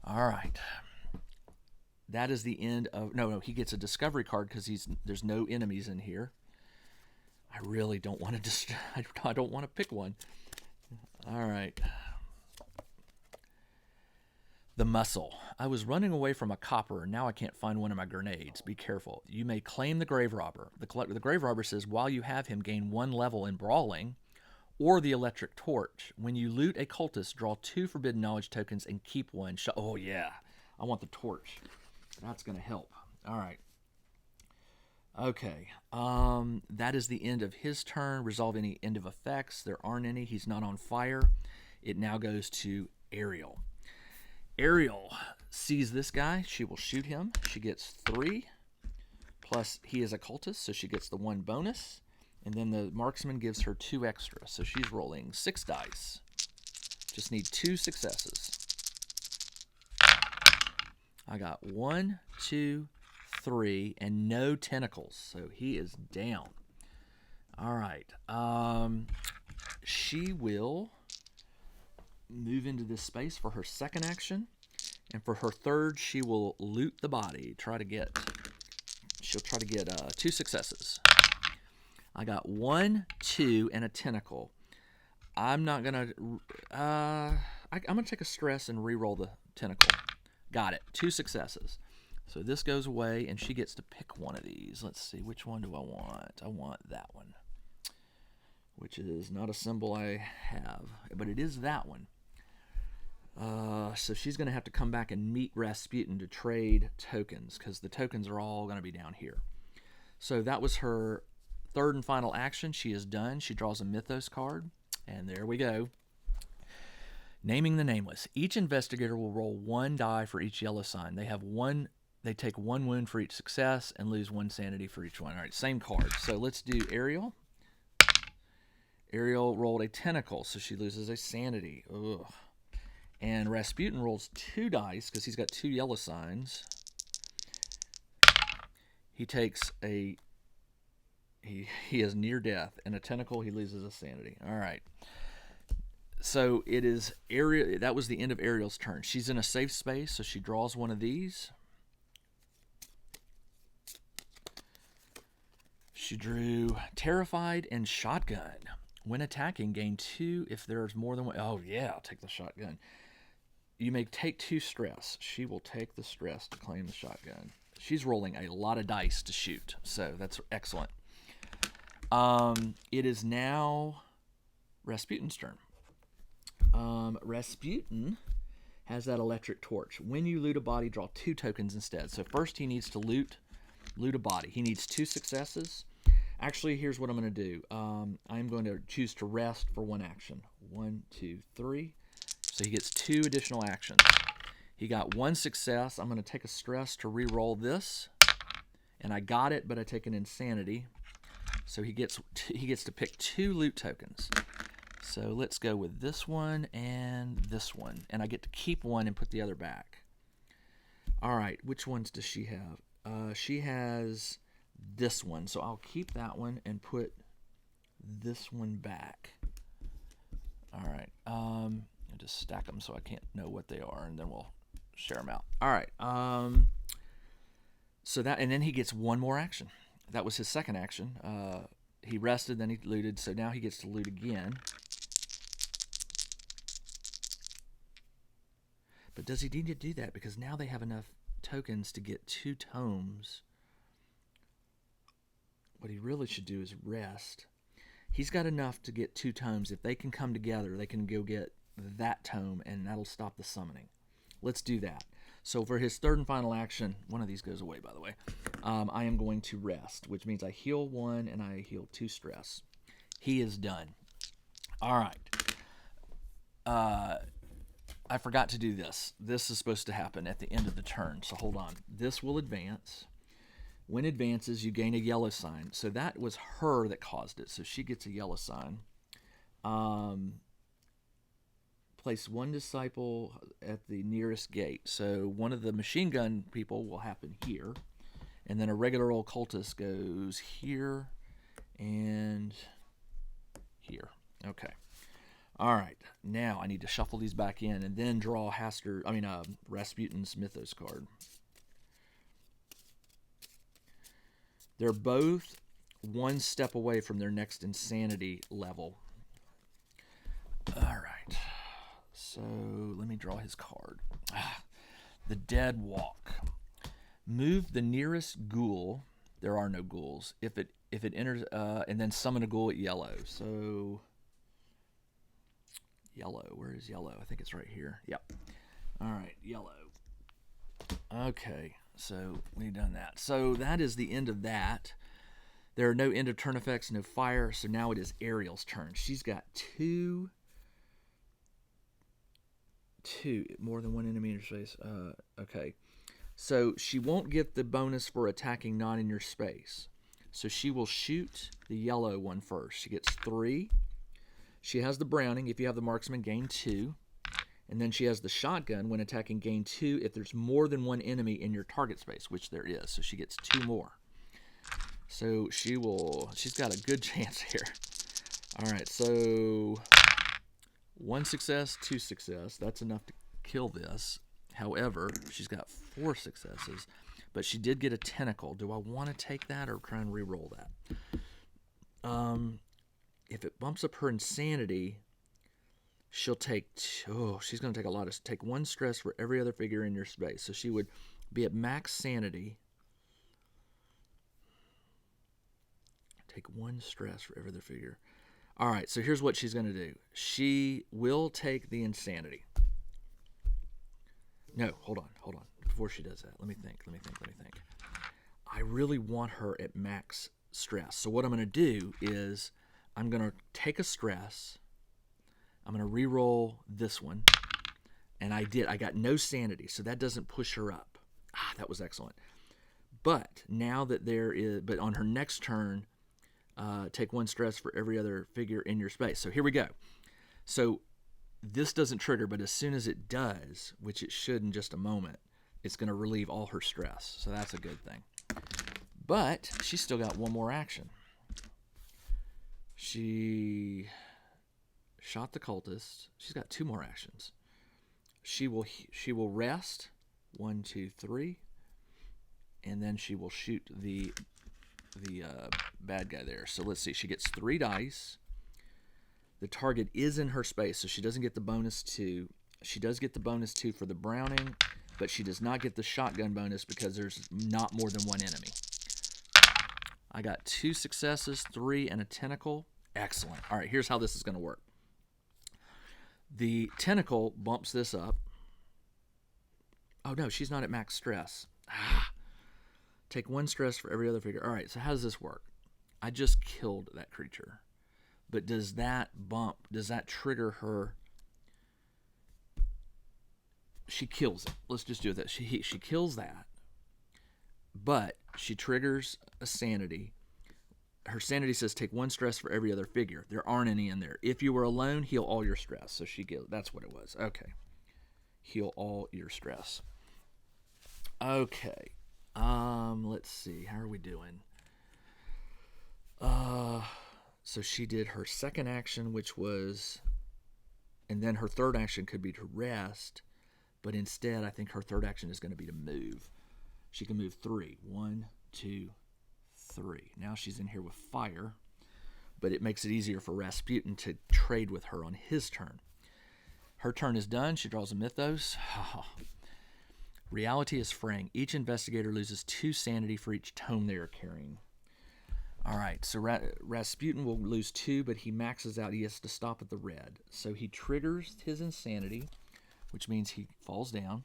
All right. That is the end of... No, he gets a discovery card because there's no enemies in here. I really don't want to I don't want to pick one. All right. The muscle. I was running away from a copper, and now I can't find one of my grenades. Be careful. You may claim the grave robber. The grave robber says while you have him, gain 1 level in brawling, or the electric torch. When you loot a cultist, draw 2 forbidden knowledge tokens and keep 1. Oh yeah, I want the torch. That's going to help. All right. Okay. That is the end of his turn. Resolve any end of effects. There aren't any. He's not on fire. It now goes to Ariel. Ariel sees this guy. She will shoot him. She gets 3. Plus, he is a cultist, so she gets the 1 bonus. And then the marksman gives her 2 extra. So she's rolling 6 dice. Just need 2 successes. I got 1, 2, 3, and no tentacles. So he is down. All right. She will move into this space for her second action. And for her third, she will loot the body. She'll try to get 2 successes. I got 1, 2, and a tentacle. I'm not gonna. I'm gonna take a stress and re-roll the tentacle. Got it. 2 successes. So this goes away, and she gets to pick one of these. Let's see, which one do I want? I want that one, which is not a symbol I have, but it is that one. So she's going to have to come back and meet Rasputin to trade tokens, because the tokens are all going to be down here. So that was her third and final action. She is done. She draws a Mythos card, and there we go. Naming the Nameless. Each investigator will roll 1 die for each yellow sign. They take 1 wound for each success and lose 1 sanity for each one. All right, same card. So let's do Ariele. Ariele rolled a tentacle, so she loses a sanity. Ugh. And Rasputin rolls 2 dice because he's got 2 yellow signs. He takes he is near death, and a tentacle, he loses a sanity. All right. So it is Ariele. That was the end of Ariel's turn. She's in a safe space, so she draws one of these. She drew Terrified and Shotgun. When attacking, gain 2 if there's more than one. Oh, yeah, I'll take the shotgun. You may take 2 stress. She will take the stress to claim the shotgun. She's rolling a lot of dice to shoot, so that's excellent. It is now Rasputin's turn. Rasputin has that electric torch. When you loot a body, draw 2 tokens instead. So first he needs to loot a body. He needs 2 successes. Actually, here's what I'm going to do. I'm going to choose to rest for 1 action. 1, 2, 3. So he gets 2 additional actions. He got 1 success. I'm going to take a stress to re-roll this. And I got it, but I take an insanity. So he gets to pick 2 loot tokens. So let's go with this one and this one. And I get to keep one and put the other back. All right, which ones does she have? She has this one. So I'll keep that one and put this one back. All right. I'll just stack them so I can't know what they are, and then we'll share them out. All right. So that, and then he gets 1 more action. That was his second action. He rested, then he looted, so now he gets to loot again. But does he need to do that? Because now they have enough tokens to get 2 tomes. What he really should do is rest. He's got enough to get 2 tomes. If they can come together, they can go get that tome, and that'll stop the summoning. Let's do that. So for his third and final action, one of these goes away, by the way, I am going to rest, which means I heal 1 and I heal 2 stress. He is done. All right. I forgot to do this. This is supposed to happen at the end of the turn, so hold on. This will advance. When it advances, you gain a yellow sign. So that was her that caused it, so she gets a yellow sign. Place 1 disciple at the nearest gate. So one of the machine gun people will happen here, and then a regular old cultist goes here and here. Okay. All right. Now I need to shuffle these back in and then draw Rasputin's Mythos card. They're both 1 step away from their next insanity level. All right. So let me draw his card. The Dead Walk. Move the nearest ghoul. There are no ghouls. If it enters, and then summon a ghoul at yellow. So yellow. Where is yellow? I think it's right here. Yep. All right, yellow. Okay, so we've done that. So that is the end of that. There are no end of turn effects, no fire. So now it is Ariel's turn. She's got 2 more than 1 enemy in your space. Okay. So she won't get the bonus for attacking not in your space. So she will shoot the yellow one first. She gets 3. She has the Browning. If you have the marksman, gain 2. And then she has the shotgun. When attacking, gain 2 if there's more than 1 enemy in your target space, which there is. So she gets 2 more. So she's got a good chance here. All right, so 1 success, 2 success. That's enough to kill this. However, she's got 4 successes, but she did get a tentacle. Do I want to take that or try and re-roll that? If it bumps up her insanity, she'll take, she's going to take a lot of, take 1 stress for every other figure in your space. So she would be at max sanity. Take 1 stress for every other figure. All right, so here's what she's going to do. She will take the insanity. No, hold on. Before she does that, let me think. I really want her at max stress. So what I'm going to do is I'm going to take a stress. I'm going to re-roll this one. And I got no sanity, so that doesn't push her up. That was excellent. But now that but on her next turn, take 1 stress for every other figure in your space. So here we go. So this doesn't trigger, but as soon as it does, which it should in just a moment, it's going to relieve all her stress. So that's a good thing. But she's still got 1 more action. She shot the cultist. She's got 2 more actions. She will rest. 1, 2, 3. And then she will shoot the bad guy there. So let's see. She gets 3 dice. The target is in her space, so she doesn't get the bonus 2. She does get the bonus 2 for the Browning, but she does not get the shotgun bonus because there's not more than 1 enemy. I got 2 successes, 3, and a tentacle. Excellent. All right, here's how this is going to work. The tentacle bumps this up. Oh, no, she's not at max stress. Take 1 stress for every other figure. All right, so how does this work? I just killed that creature. But does that trigger her? She kills it. Let's just do that. She kills that. But she triggers a sanity. Her sanity says take 1 stress for every other figure. There aren't any in there. If you were alone, heal all your stress. So that's what it was. Okay. Heal all your stress. Okay. Let's see. How are we doing? So she did her second action, which was, and then her third action could be to rest, but instead I think her third action is going to be to move. She can move 3. 1, 2, 3. Now she's in here with fire, but it makes it easier for Rasputin to trade with her on his turn. Her turn is done. She draws a mythos. Reality is fraying. Each investigator loses 2 sanity for each tome they are carrying. All right, so Rasputin will lose 2, but he maxes out. He has to stop at the red. So he triggers his insanity, which means he falls down.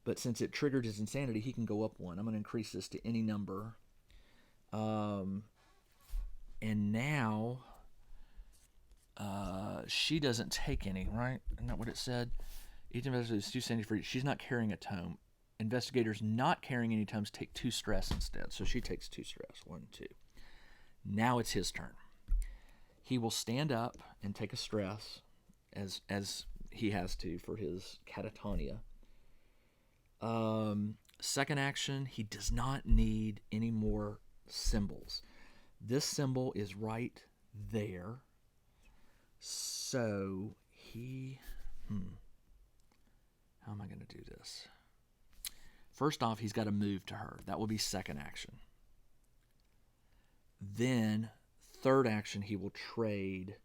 But since it triggered his insanity, he can go up 1. I'm going to increase this to any number. And now she doesn't take any, right? Isn't that what it said? Each investigator loses 2 sanity for each. She's not carrying a tome. Investigators not carrying any tomes take 2 stress instead. So she takes 2 stress. 1, 2. Now it's his turn. He will stand up and take a stress as he has to for his catatonia. Second action, he does not need any more symbols. This symbol is right there. So he... How am I going to do this? First off, he's got to move to her. That will be second action. Then, third action, he will trade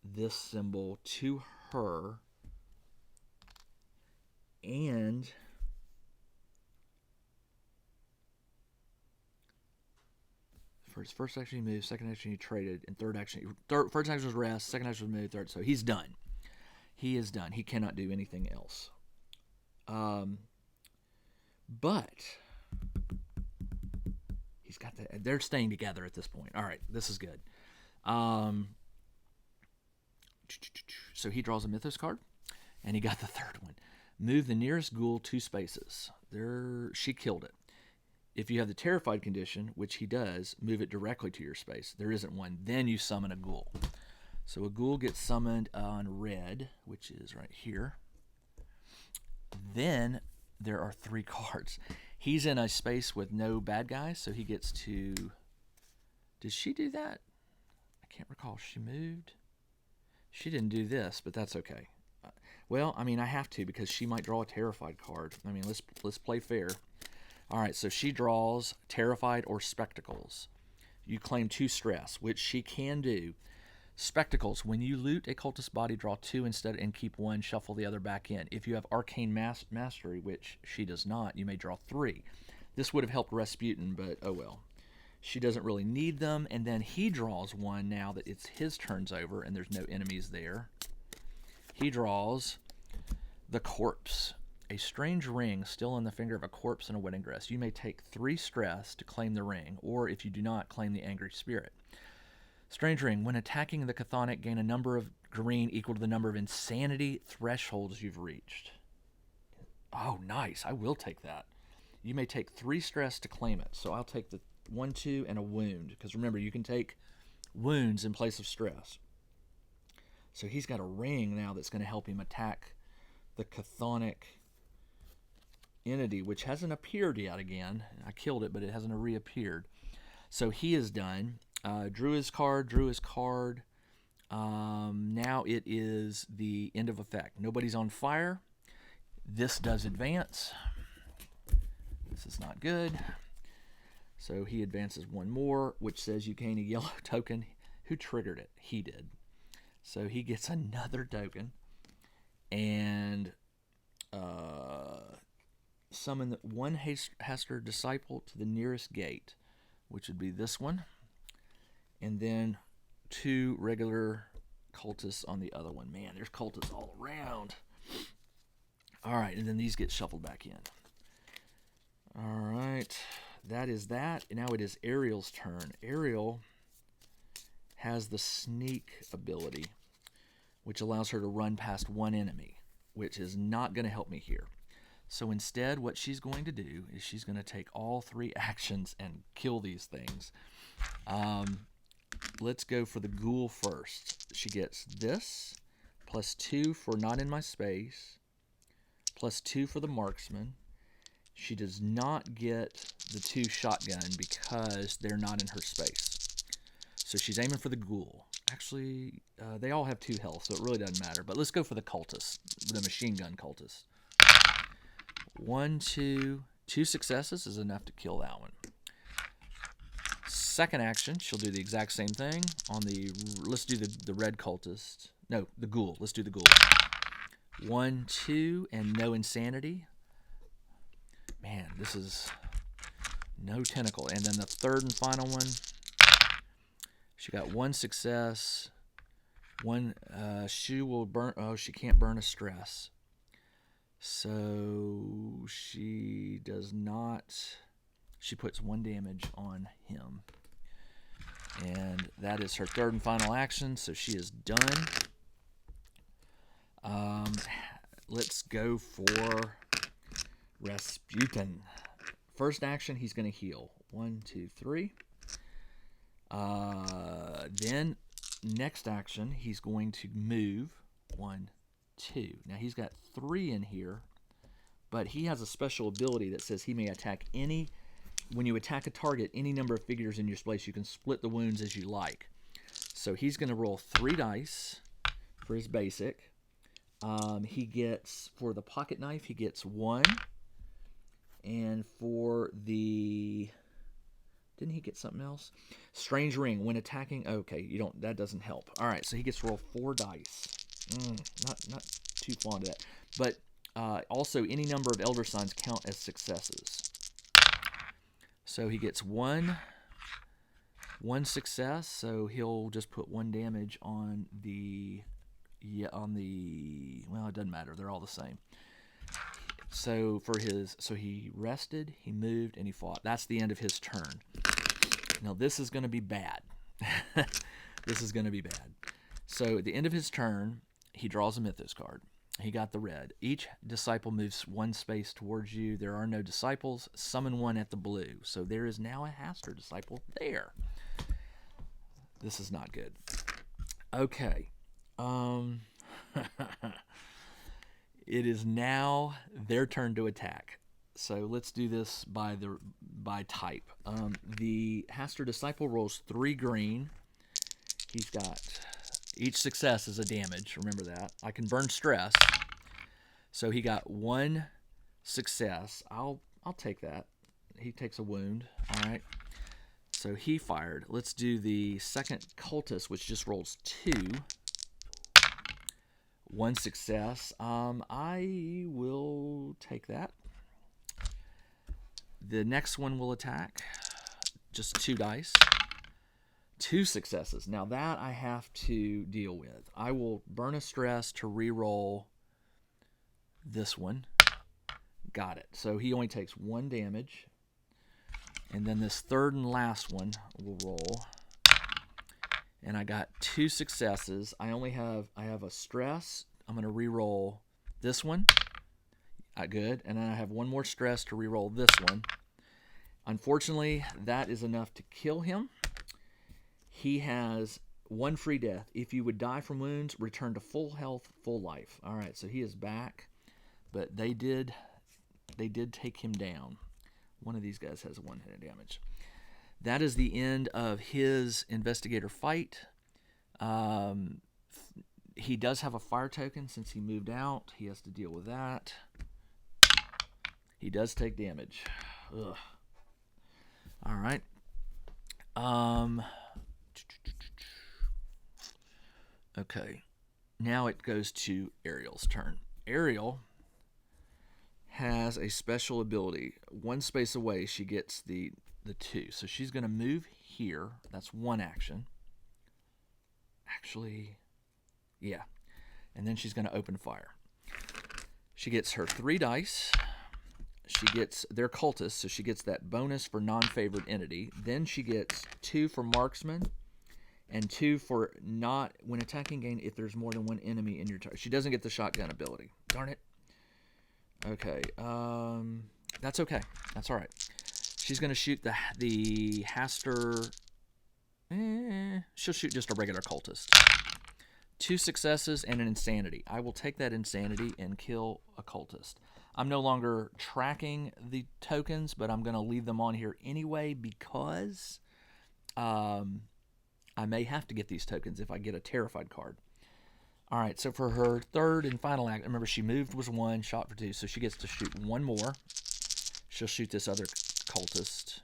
this symbol to her. And for his first action, he moved. Second action, he traded. And third action, first action was rest. Second action was move. Third. So he's done. He is done. He cannot do anything else. But he's got they're staying together at this point. All right, this is good. So he draws a Mythos card, and he got the third one. Move the nearest ghoul 2 spaces. She killed it. If you have the terrified condition, which he does, move it directly to your space. There isn't one. Then you summon a ghoul. So a ghoul gets summoned on red, which is right here. Then there are 3 cards. He's in a space with no bad guys, so he gets to... Did she do that? I can't recall. She moved. She didn't do this, but that's okay. Well, I mean, I have to because she might draw a terrified card. I mean, let's play fair. All right, so she draws terrified or spectacles. You claim 2 stress, which she can do. Spectacles. When you loot a cultist body, draw 2 instead and keep 1. Shuffle the other back in. If you have arcane mastery, which she does not, you may draw 3. This would have helped Rasputin, but oh well. She doesn't really need them, and then he draws 1 now that it's his turn's over and there's no enemies there. He draws the corpse. A strange ring still on the finger of a corpse in a wedding dress. You may take 3 stress to claim the ring, or if you do not, claim the angry spirit. Strange ring. When attacking the chthonic, gain a number of green equal to the number of insanity thresholds you've reached. Oh, nice. I will take that. You may take 3 stress to claim it. So I'll take the 1, 2, and a wound. Because remember, you can take wounds in place of stress. So he's got a ring now that's going to help him attack the chthonic entity, which hasn't appeared yet again. I killed it, but it hasn't reappeared. So he is done. Drew his card. Now it is the end of effect. Nobody's on fire. This does advance. This is not good. So he advances 1 more, which says you gain a yellow token. Who triggered it? He did. So he gets another token. And summon 1 Hastur disciple to the nearest gate, which would be this one. And then 2 regular cultists on the other one. Man, there's cultists all around. All right, and then these get shuffled back in. All right, that is that. And now it is Ariel's turn. Ariel has the sneak ability, which allows her to run past 1 enemy, which is not going to help me here. So instead, what she's going to do is she's going to take all 3 actions and kill these things. Let's go for the ghoul first. She gets this, plus 2 for not in my space, plus 2 for the marksman. She does not get the 2 shotgun because they're not in her space. So she's aiming for the ghoul. Actually, they all have 2 health, so it really doesn't matter. But let's go for the cultist, the machine gun cultist. 1, 2, 2 successes is enough to kill that one. Second action, she'll do the exact same thing on the. Let's do the red cultist. No, the ghoul. Let's do the ghoul. 1, 2, and no insanity. Man, this is no tentacle. And then the third and final one. She got 1 success. 1. She will burn. Oh, she can't burn a stress. So she does not. She puts 1 damage on him. And that is her third and final action, so she is done. Let's go for Rasputin. First action, he's going to heal. 1, 2, 3. Then, next action, he's going to move. 1, 2. Now, he's got 3 in here, but he has a special ability that says he may attack any... When you attack a target, any number of figures in your space, you can split the wounds as you like. So he's going to roll 3 dice for his basic. He gets, for the pocket knife, he gets 1. And for the... Didn't he get something else? Strange ring. When attacking... Okay, that doesn't help. All right, so he gets to roll 4 dice. Not too fond of that. But also, any number of elder signs count as successes. So he gets 1 success, so he'll just put 1 damage on the... well, it doesn't matter. They're all the same. So he rested, he moved, and he fought. That's the end of his turn. Now this is going to be bad. This is going to be bad. So at the end of his turn, he draws a Mythos card. He got the red. Each disciple moves 1 space towards you. There are no disciples. Summon 1 at the blue. So there is now a Hastur disciple there. This is not good. Okay. It is now their turn to attack. So let's do this by type. The Hastur disciple rolls 3 green. He's got each success is a damage. Remember that. I can burn stress. So he got 1 success. I'll take that. He takes a wound. All right. So he fired. Let's do the second cultist, which just rolls 2. 1 success. I will take that. The next one will attack. Just 2 dice. 2 successes. Now that I have to deal with. I will burn a stress to re-roll this one. Got it. So he only takes 1 damage. And then this third and last one will roll. And I got 2 successes. I have a stress. I'm going to re-roll this one. Good. And then I have 1 more stress to re-roll this one. Unfortunately, that is enough to kill him. He has 1 free death. If you would die from wounds, return to full health, full life. All right, so he is back. But they did take him down. One of these guys has a 1-hit damage. That is the end of his investigator fight. He does have a fire token since he moved out. He has to deal with that. He does take damage. Ugh. All right. Okay. Now it goes to Ariel's turn. Ariel has a special ability. 1 space away, she gets the 2. So she's going to move here. That's 1 action. Actually, yeah. And then she's going to open fire. She gets her 3 dice. They're cultists, so she gets that bonus for non-favored entity. Then she gets 2 for marksman and 2 for not when attacking gain if there's more than 1 enemy in your target. She doesn't get the shotgun ability. Darn it. Okay, that's okay. That's all right. She's going to shoot the Hastur. She'll shoot just a regular cultist. 2 successes and an insanity. I will take that insanity and kill a cultist. I'm no longer tracking the tokens, but I'm going to leave them on here anyway because I may have to get these tokens if I get a terrified card. All right, so for her third and final act, remember she moved was 1, shot for 2, so she gets to shoot 1 more. She'll shoot this other cultist.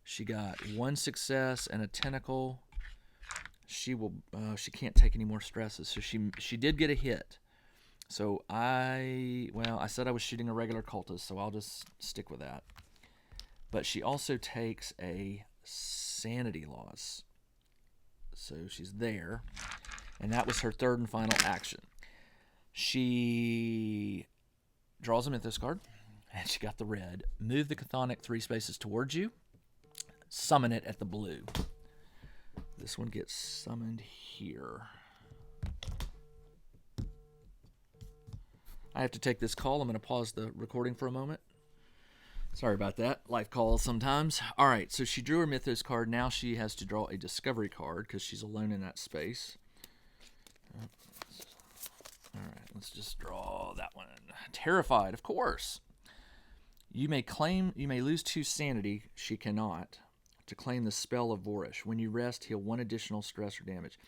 She got 1 success and a tentacle. She can't take any more stresses, so she did get a hit. So I said I was shooting a regular cultist, so I'll just stick with that. But she also takes a sanity loss. So she's there. And that was her third and final action. She draws a Mythos card, and she got the red. Move the Chthonic 3 spaces towards you. Summon it at the blue. This one gets summoned here. I have to take this call. I'm going to pause the recording for a moment. Sorry about that. Life calls sometimes. All right, so she drew her Mythos card. Now she has to draw a Discovery card because she's alone in that space. All right, let's just draw that one. Terrified, of course. You may lose 2 sanity. She cannot. To claim the spell of Vorish. When you rest, heal 1 additional stress or damage.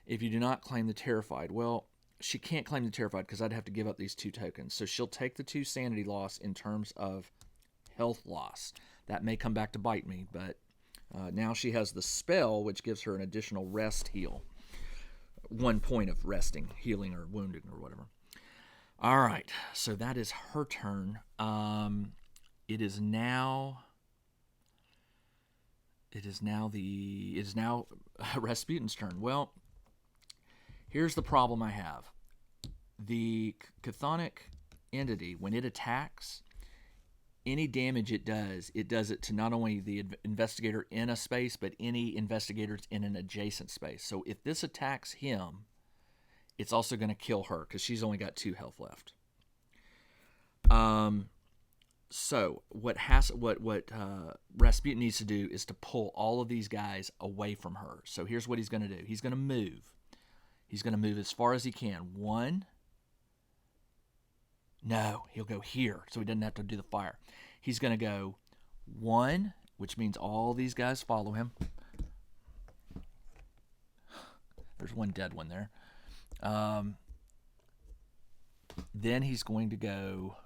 If you do not claim the Terrified, well, she can't claim the Terrified because I'd have to give up these 2 tokens. So she'll take the 2 sanity loss in terms of health loss. That may come back to bite me, but now she has the spell, which gives her an additional rest heal. 1 point of resting, healing, or wounding, or whatever. All right, so that is her turn. It is now Rasputin's turn. Well, here's the problem I have. The chthonic entity, when it attacks, any damage it does it to not only the investigator in a space, but any investigators in an adjacent space. So if this attacks him, it's also going to kill her because she's only got 2 health left. So what Rasputin needs to do is to pull all of these guys away from her. So here's what he's going to do. He's going to move. He's going to move as far as he can. 1, No, he'll go here, so he doesn't have to do the fire. He's going to go 1, which means all these guys follow him. There's one dead one there. Then he's going to go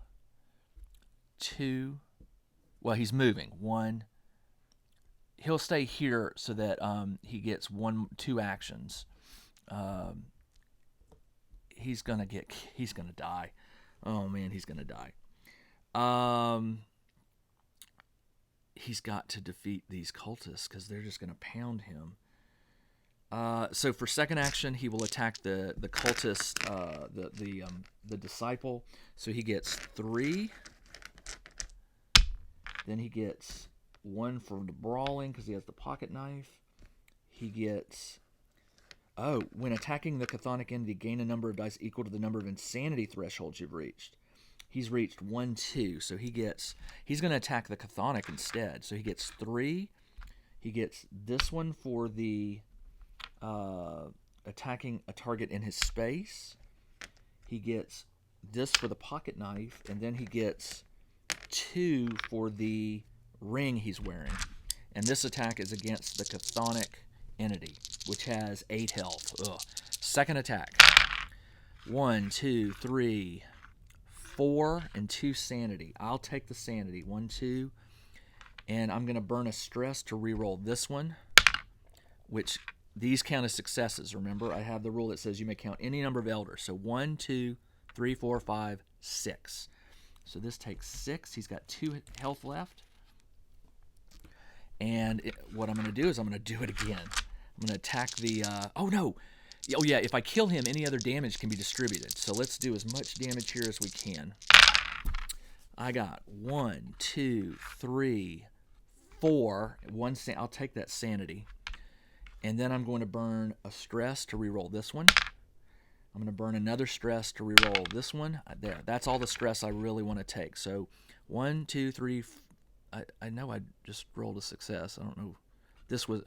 2. Well, he's moving. 1. He'll stay here so that he gets 2 actions. He's gonna die. Oh man, he's gonna die. He's got to defeat these cultists because they're just gonna pound him. So for second action, he will attack the cultist, the disciple. So he gets 3. Then he gets 1 for the brawling because he has the pocket knife. He gets... Oh, when attacking the chthonic entity, gain a number of dice equal to the number of insanity thresholds you've reached. He's reached 1, 2, so he's going to attack the chthonic instead. So he gets 3. He gets this one for the attacking a target in his space. He gets this for the pocket knife, and then he gets 2 for the ring he's wearing. And this attack is against the chthonic entity, which has 8 health. Ugh. Second attack. 1, 2, 3, 4, and 2 sanity. I'll take the sanity. 1, 2. And I'm going to burn a stress to reroll this one, which these count as successes. Remember, I have the rule that says you may count any number of elders. So 1, 2, 3, 4, 5, 6. So this takes 6. He's got 2 health left. And what I'm going to do is I'm going to do it again. I'm going to attack the... oh, no. Oh, yeah. If I kill him, any other damage can be distributed. So let's do as much damage here as we can. I got 1, 2, 3, 4. I'll take that sanity. And then I'm going to burn a stress to reroll this one. I'm going to burn another stress to reroll this one. There. That's all the stress I really want to take. So 1, 2, 3... I know I just rolled a success. I don't know. This was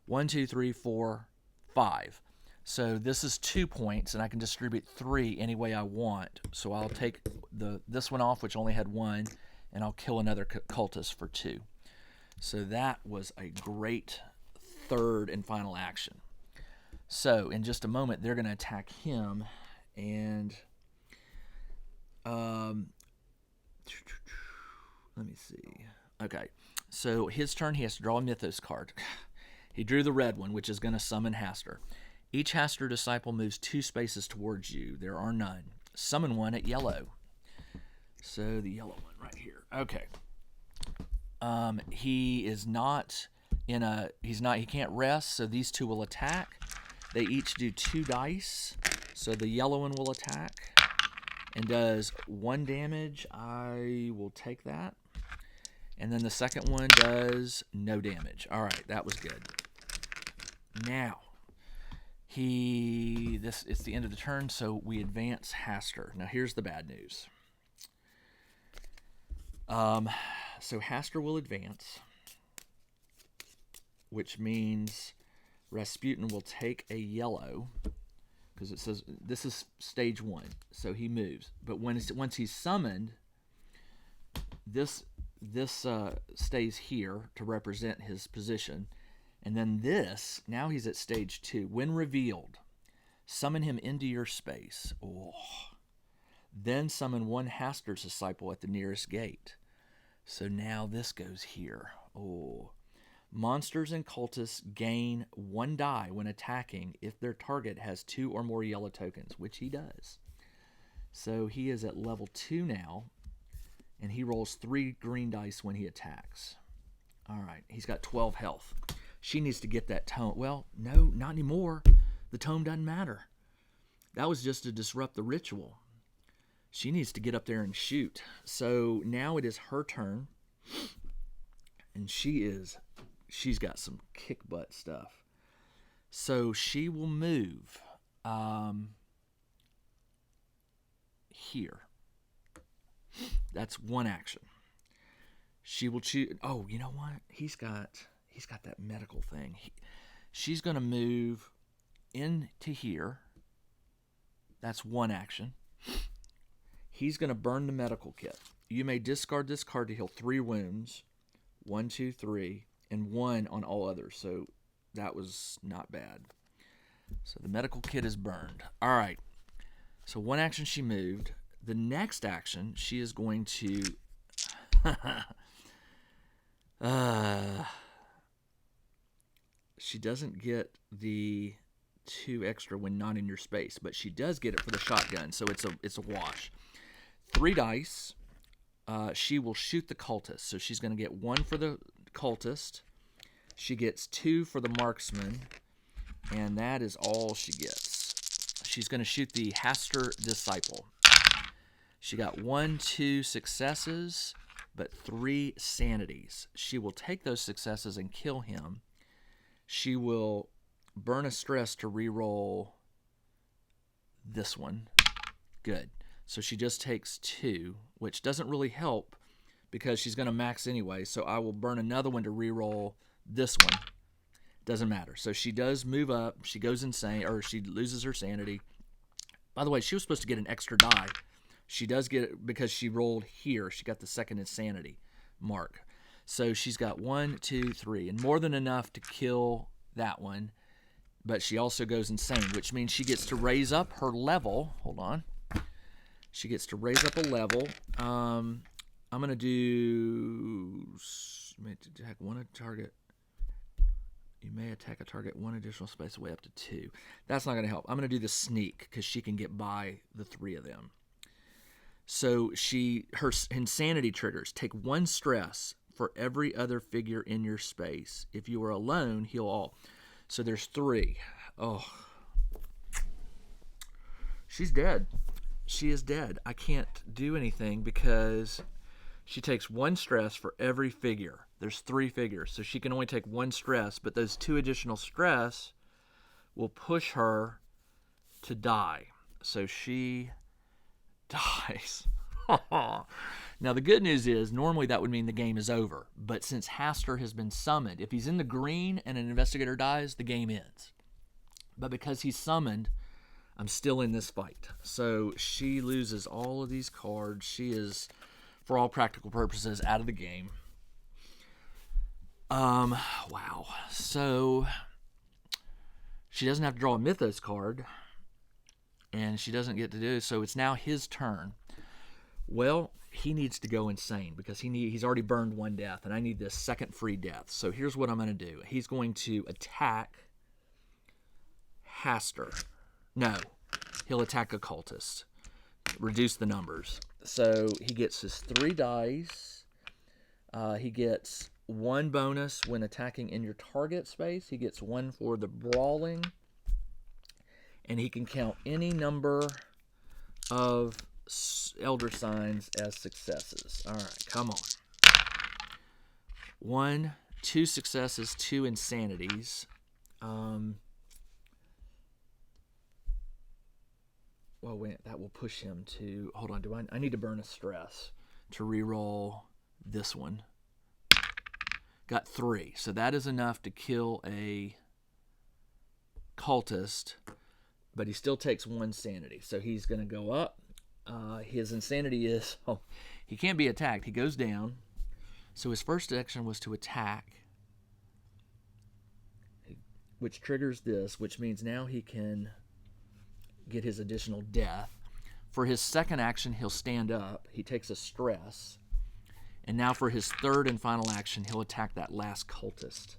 1, 2, 3, 4, 5. So this is 2 points, and I can distribute 3 any way I want. So I'll take this one off, which only had 1, and I'll kill another cultist for 2. So that was a great third and final action. So in just a moment, they're going to attack him, and let me see. Okay, so his turn, he has to draw a Mythos card. He drew the red one, which is going to summon Hastur. Each Hastur disciple moves 2 spaces towards you. There are none. Summon one at yellow. So the yellow one right here. Okay. He is not in a... He can't rest, so these 2 will attack. They each do 2 dice. So the yellow one will attack and does 1 damage. I will take that. And then the second one does no damage. All right, that was good. Now, it's the end of the turn, so we advance Hastur. Now, here's the bad news. So Hastur will advance, which means Rasputin will take a yellow, because it says this is stage 1, so he moves. But once he's summoned, this stays here to represent his position. And then this, now he's at stage 2. When revealed, summon him into your space. Oh. Then summon 1 Hastur's disciple at the nearest gate. So now this goes here. Oh. Monsters and cultists gain 1 die when attacking if their target has 2 or more yellow tokens, which he does. So he is at level 2 now. And he rolls 3 green dice when he attacks. All right, he's got 12 health. She needs to get that tome. Well, no, not anymore. The tome doesn't matter. That was just to disrupt the ritual. She needs to get up there and shoot. So now it is her turn. And she's got some kick butt stuff. So she will move here. That's 1 action. She will choose. Oh, you know what? He's got that medical thing. She's going to move into here. That's 1 action. He's going to burn the medical kit. You may discard this card to heal 3 wounds. 1, 2, 3, and 1 on all others. So that was not bad. So the medical kit is burned. All right. So one action she moved. The next action, she is going to... she doesn't get the 2 extra when not in your space, but she does get it for the shotgun, so it's a wash. 3 dice. She will shoot the cultist, so she's going to get 1 for the cultist. She gets 2 for the marksman, and that is all she gets. She's going to shoot the Hastur disciple. She got 1, 2 successes, but 3 sanities. She will take those successes and kill him. She will burn a stress to reroll this one. Good. So she just takes 2, which doesn't really help because she's going to max anyway. So I will burn another one to reroll this one. Doesn't matter. So she does move up. She goes insane, or she loses her sanity. By the way, she was supposed to get an extra die. She does get it because she rolled here. She got the second insanity mark. So she's got 1, 2, 3, and more than enough to kill that one. But she also goes insane, which means she gets to raise up her level. Hold on. She gets to raise up a level. I'm going to do... attack 1 target. You may attack a target 1 additional space away up to 2. That's not going to help. I'm going to do the sneak because she can get by the 3 of them. So her insanity triggers. Take 1 stress for every other figure in your space. If you are alone, heal all. So there's 3. Oh. She's dead. She is dead. I can't do anything because she takes 1 stress for every figure. There's 3 figures, so she can only take 1 stress, but those 2 additional stress will push her to die. So she dies. Now, the good news is, normally that would mean the game is over. But since Hastur has been summoned, if he's in the green and an investigator dies, the game ends. But because he's summoned, I'm still in this fight. So she loses all of these cards. She is, for all practical purposes, out of the game. Wow. So she doesn't have to draw a Mythos card. And she doesn't get to do it. So it's now his turn. Well, he needs to go insane because he's already burned 1 death, and I need this second free death. So here's what I'm going to do. He's going to attack Hastur. No, he'll attack a cultist. Reduce the numbers. So he gets his 3 dice. He gets 1 bonus when attacking in your target space. He gets 1 for the brawling. And he can count any number of elder signs as successes. All right, come on. 1, 2 successes, 2 insanities. Well, wait, that will push him to... Hold on, I need to burn a stress to reroll this one. Got 3, so that is enough to kill a cultist, but he still takes 1 sanity. So he's going to go up. His insanity is, he can't be attacked. He goes down. So his first action was to attack, which triggers this, which means now he can get his additional death. For his second action, he'll stand up. He takes a stress. And now for his third and final action, he'll attack that last cultist.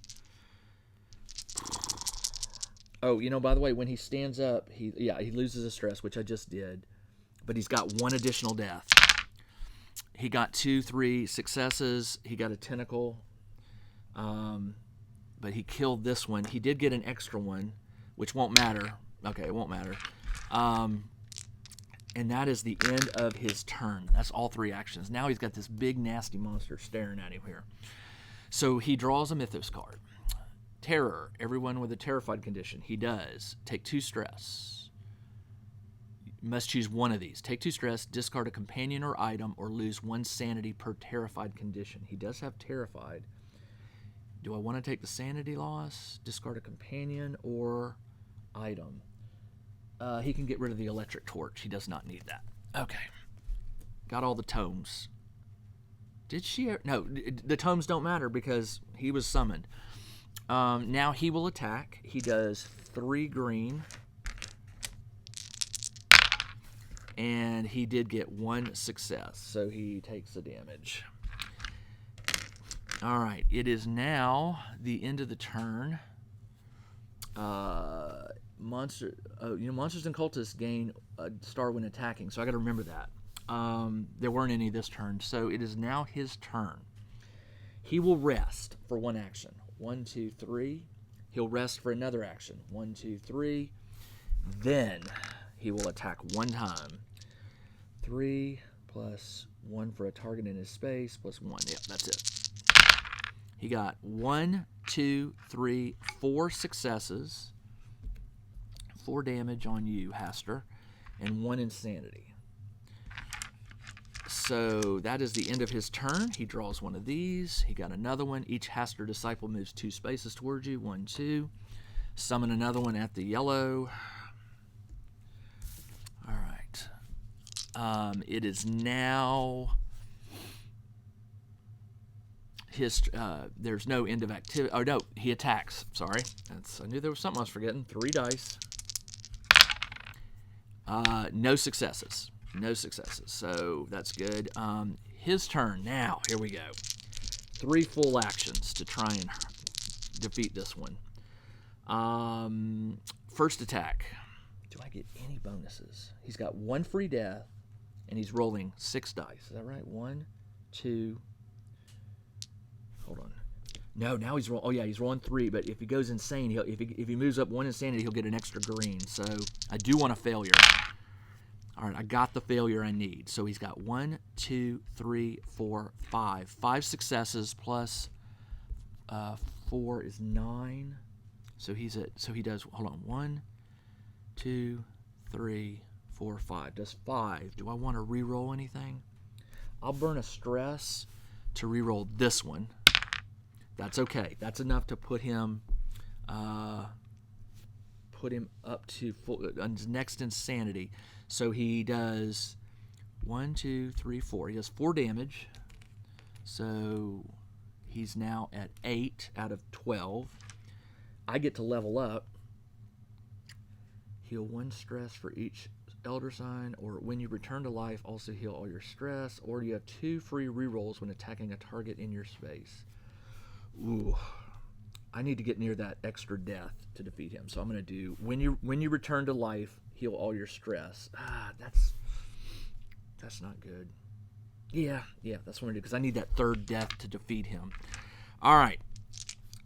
Oh, by the way, when he stands up, he loses a stress, which I just did. But he's got 1 additional death. He got 2, 3 successes. He got a tentacle. But he killed this one. He did get an extra one, which won't matter. Okay, it won't matter. And that is the end of his turn. That's all 3 actions. Now he's got this big, nasty monster staring at him here. So he draws a Mythos card. Terror. Everyone with a terrified condition. He does. Take 2 stress. You must choose one of these. Take 2 stress, discard a companion or item, or lose 1 sanity per terrified condition. He does have terrified. Do I want to take the sanity loss, discard a companion, or item? He can get rid of the electric torch. He does not need that. Okay. got all the tomes. Did she? No, the tomes don't matter because he was summoned. Now he will attack. He does 3 green. And he did get 1 success, so he takes the damage. All right, it is now the end of the turn. Monsters and cultists gain a star when attacking, so I got to remember that. There weren't any this turn, so it is now his turn. He will rest for 1 action. 1, 2, 3. He'll rest for another action. 1, 2, 3. Then he will attack 1 time. 3 plus 1 for a target in his space plus 1. Yep, that's it. He got 1, 2, 3, 4 successes. 4 damage on you, Hastur, and 1 insanity. So that is the end of his turn. He draws 1 of these. He got another one. Each Hastur disciple moves 2 spaces towards you. 1, 2. Summon another one at the yellow. All right. It is now his. There's no end of activity. Oh no, he attacks. Sorry, I knew there was something I was forgetting. 3 dice. No successes. No successes. So that's good. His turn now. Here we go. 3 full actions to try and defeat this one. First attack. Do I get any bonuses? He's got 1 free death, and he's rolling 6 dice. Is that right? 1, 2. Hold on. No, now he's rolling. Oh yeah, he's rolling 3. But if he goes insane, if he moves up 1 insanity, he'll get an extra green. So I do want a failure. All right, I got the failure I need. So he's got 1, 2, 3, 4, 5. 5 successes plus 4 is 9. So he does. Hold on. 1, 2, 3, 4, 5. Does 5. Do I want to re-roll anything? I'll burn a stress to re-roll this one. That's okay. That's enough to put him up to full, his next insanity. So he does 1, 2, 3, 4. He does 4 damage. So he's now at 8 out of 12. I get to level up. Heal 1 stress for each elder sign, or when you return to life, also heal all your stress, or you have 2 free rerolls when attacking a target in your space. Ooh, I need to get near that extra death to defeat him. So I'm going to do when you return to life, heal all your stress. That's not good. Yeah, that's what I'm going to do because I need that 3rd death to defeat him. All right,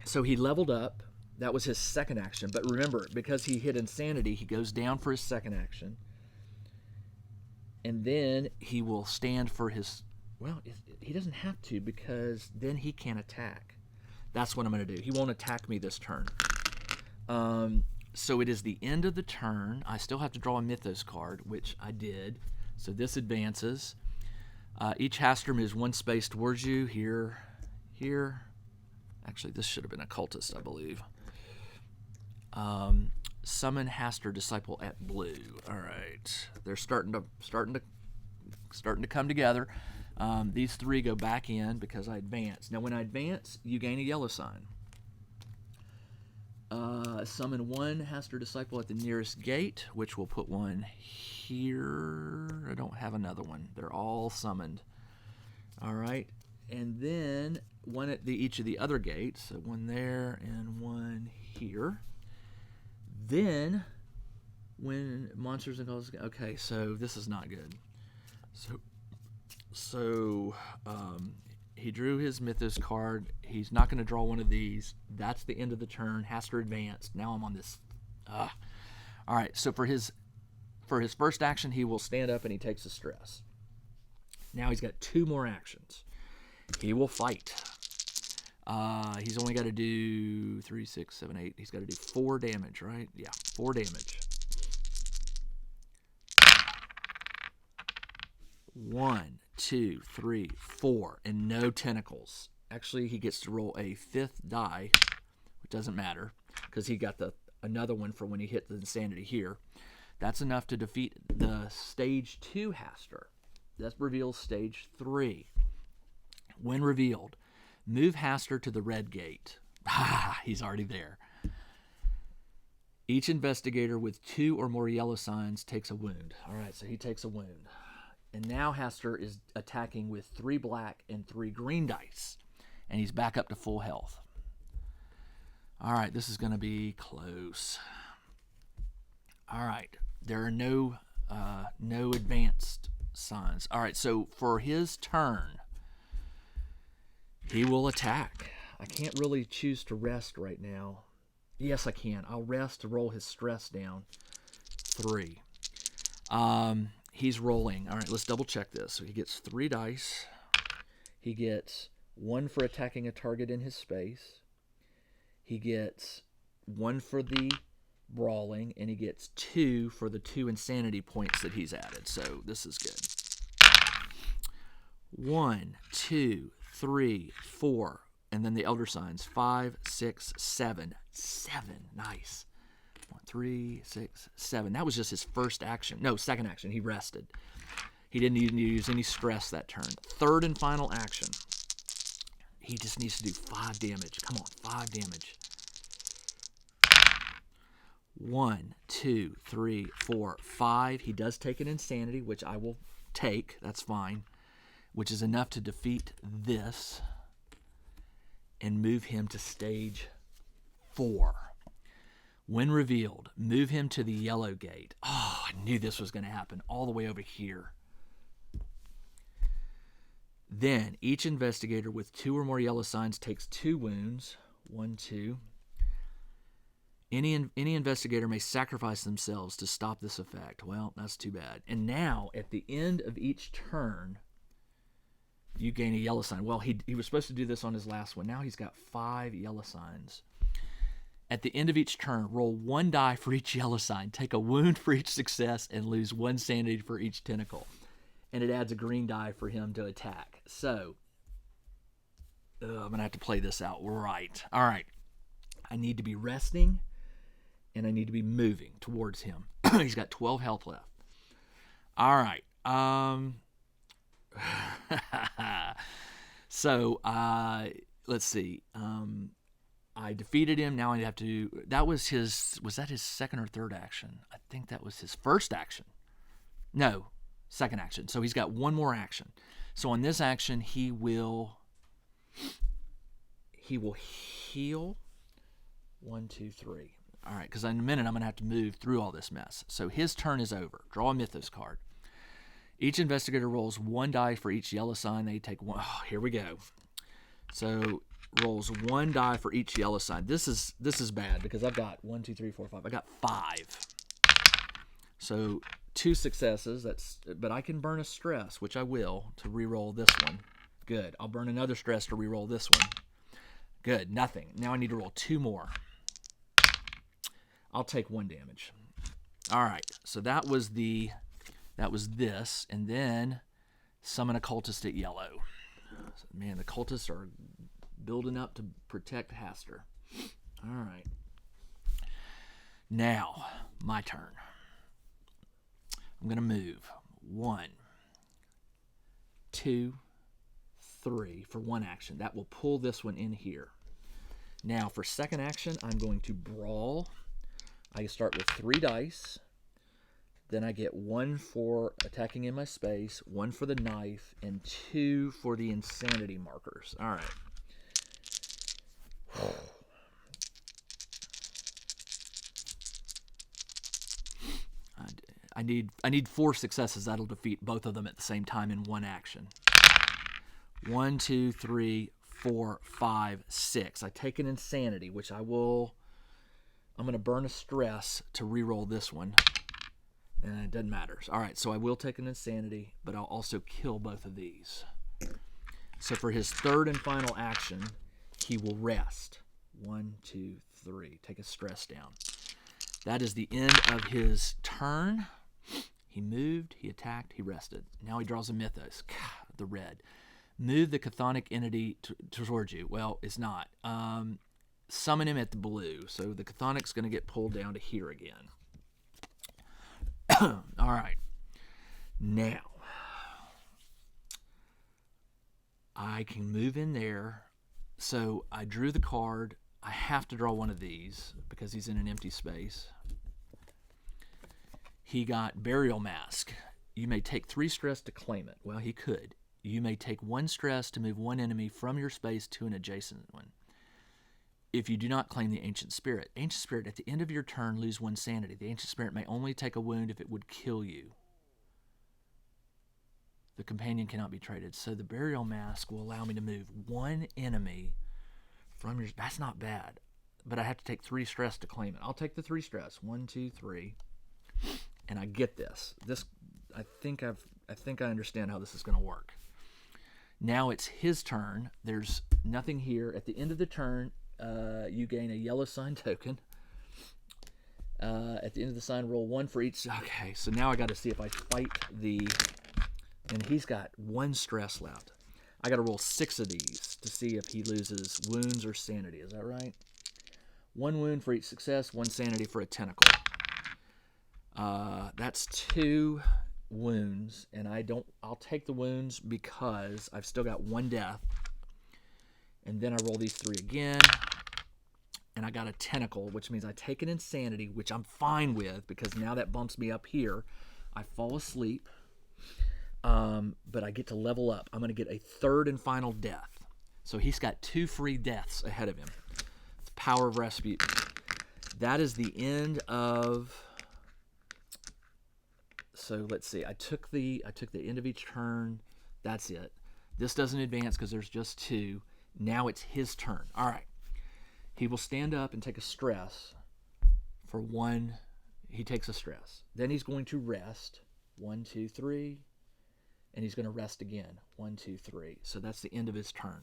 so he leveled up. That was his 2nd action. But remember, because he hit insanity, he goes down for his 2nd action. And then he will stand for his... Well, he doesn't have to because then he can't attack. That's what I'm going to do. He won't attack me this turn. So it is the end of the turn. I still have to draw a Mythos card, which I did. So this advances. Each Hastur moves 1 space towards you. Here. Actually, this should have been a cultist, I believe. Summon Hastur disciple at blue. All right, they're starting to come together. These 3 go back in because I advance. Now, when I advance, you gain a yellow sign. Summon 1 Hastur disciple at the nearest gate, which will put 1 here. I don't have another one. They're all summoned. All right, and then 1 at each of the other gates. So 1 there and 1 here. Then, when monsters and cultists... Okay, so this is not good. So he drew his Mythos card. He's not going to draw 1 of these. That's the end of the turn. Hastur advanced. Now I'm on this. All right, so for his first action, he will stand up and he takes the stress. Now he's got 2 more actions. He will fight. He's only got to do 3, 6, 7, 8. He's got to do 4 damage, right? Yeah, 4 damage. 1, 2, 3, 4, and no tentacles. Actually, he gets to roll a 5th die, which doesn't matter because he got another one for when he hit the insanity here. That's enough to defeat the stage 2 Hastur. That reveals stage 3. When revealed, move Hastur to the red gate. He's already there. Each investigator with 2 or more yellow signs takes a wound. All right, so he takes a wound. And now Hastur is attacking with 3 black and 3 green dice. And he's back up to full health. All right, this is going to be close. All right, there are no advanced signs. All right, so for his turn, he will attack. I can't really choose to rest right now. Yes, I can. I'll rest to roll his stress down. 3. He's rolling. All right, let's double check this. So he gets 3 dice. He gets 1 for attacking a target in his space. He gets 1 for the brawling, and he gets 2 for the 2 insanity points that he's added. So this is good. 1, 2, 3, 4, and then the elder signs. 5, 6, 7. 7. Nice. 1, 3, 6, 7. That was just his first action. No, second action. He rested. He didn't need to use any stress that turn. Third and final action. He just needs to do 5 damage. Come on, 5 damage. 1, 2, 3, 4, 5. He does take an insanity, which I will take. That's fine. Which is enough to defeat this and move him to stage 4. When revealed, move him to the yellow gate. Oh, I knew this was going to happen. All the way over here. Then, each investigator with 2 or more yellow signs takes 2 wounds. 1, 2. Any investigator may sacrifice themselves to stop this effect. Well, that's too bad. And now, at the end of each turn, you gain a yellow sign. Well, he was supposed to do this on his last one. Now he's got 5 yellow signs. At the end of each turn, roll 1 die for each yellow sign. Take a wound for each success and lose 1 sanity for each tentacle. And it adds a green die for him to attack. So, I'm going to have to play this out right. All right. I need to be resting, and I need to be moving towards him. He's got 12 health left. All right. So, let's see. I defeated him. Now I have to... Was that his second or third action? I think that was his first action. No. Second action. So he's got 1 more action. So on this action, he will heal. 1, 2, 3. All right, because in a minute I'm going to have to move through all this mess. So his turn is over. Draw a Mythos card. Each investigator rolls 1 die for each yellow sign. They take 1. Oh, here we go. So rolls 1 die for each yellow sign. This is bad because I've got 1, 2, 3, 4, 5. I got 5. So 2 successes. But I can burn a stress, which I will, to re-roll this one. Good. I'll burn another stress to re-roll this one. Good. Nothing. Now I need to roll 2 more. I'll take 1 damage. All right. So that was this, and then summon a cultist at yellow. Man, the cultists are building up to protect Hastur. All right. Now, my turn. I'm going to move 1, 2, 3 for 1 action. That will pull this one in here. Now, for second action, I'm going to brawl. I start with 3 dice. Then I get 1 for attacking in my space, 1 for the knife, and 2 for the insanity markers. All right. I need 4 successes. That'll defeat both of them at the same time in 1 action. 1, 2, 3, 4, 5, 6. I take an insanity, which I'm going to burn a stress to re-roll this one. And it doesn't matter. All right, so I will take an insanity, but I'll also kill both of these. So for his third and final action, he will rest. 1, 2, 3. Take a stress down. That is the end of his turn. He moved, he attacked, he rested. Now he draws a Mythos. The red. Move the chthonic entity towards you. Well, it's not. Summon him at the blue. So the chthonic's going to get pulled down to here again. All right. Now, I can move in there. So I drew the card. I have to draw one of these because he's in an empty space. He got Burial Mask. You may take 3 stress to claim it. Well, he could. You may take 1 stress to move 1 enemy from your space to an adjacent one. If you do not claim the Ancient Spirit. Ancient Spirit, at the end of your turn, lose 1 sanity. The Ancient Spirit may only take a wound if it would kill you. The companion cannot be traded. So the Burial Mask will allow me to move 1 enemy from your... That's not bad. But I have to take 3 stress to claim it. I'll take the 3 stress. 1, 2, 3. And I get this. I think I understand how this is going to work. Now it's his turn. There's nothing here. At the end of the turn, you gain a yellow sign token. At the end of the sign, roll 1 for each. Okay, so now I got to see if I fight the... And he's got 1 stress left. I got to roll 6 of these to see if he loses wounds or sanity. Is that right? 1 wound for each success, 1 sanity for a tentacle. That's 2 wounds, and I'll take the wounds because I've still got 1 death. And then I roll these 3 again, and I got a tentacle, which means I take an insanity, which I'm fine with because now that bumps me up here. I fall asleep. But I get to level up. I'm going to get a 3rd and final death. So he's got 2 free deaths ahead of him. The power of Rasputin. That is the end of... So let's see. I took the end of each turn. That's it. This doesn't advance because there's just 2. Now it's his turn. All right. He will stand up and take a stress for 1. He takes a stress. Then he's going to rest. 1, 2, 3. And he's going to rest again. 1, 2, 3. So that's the end of his turn.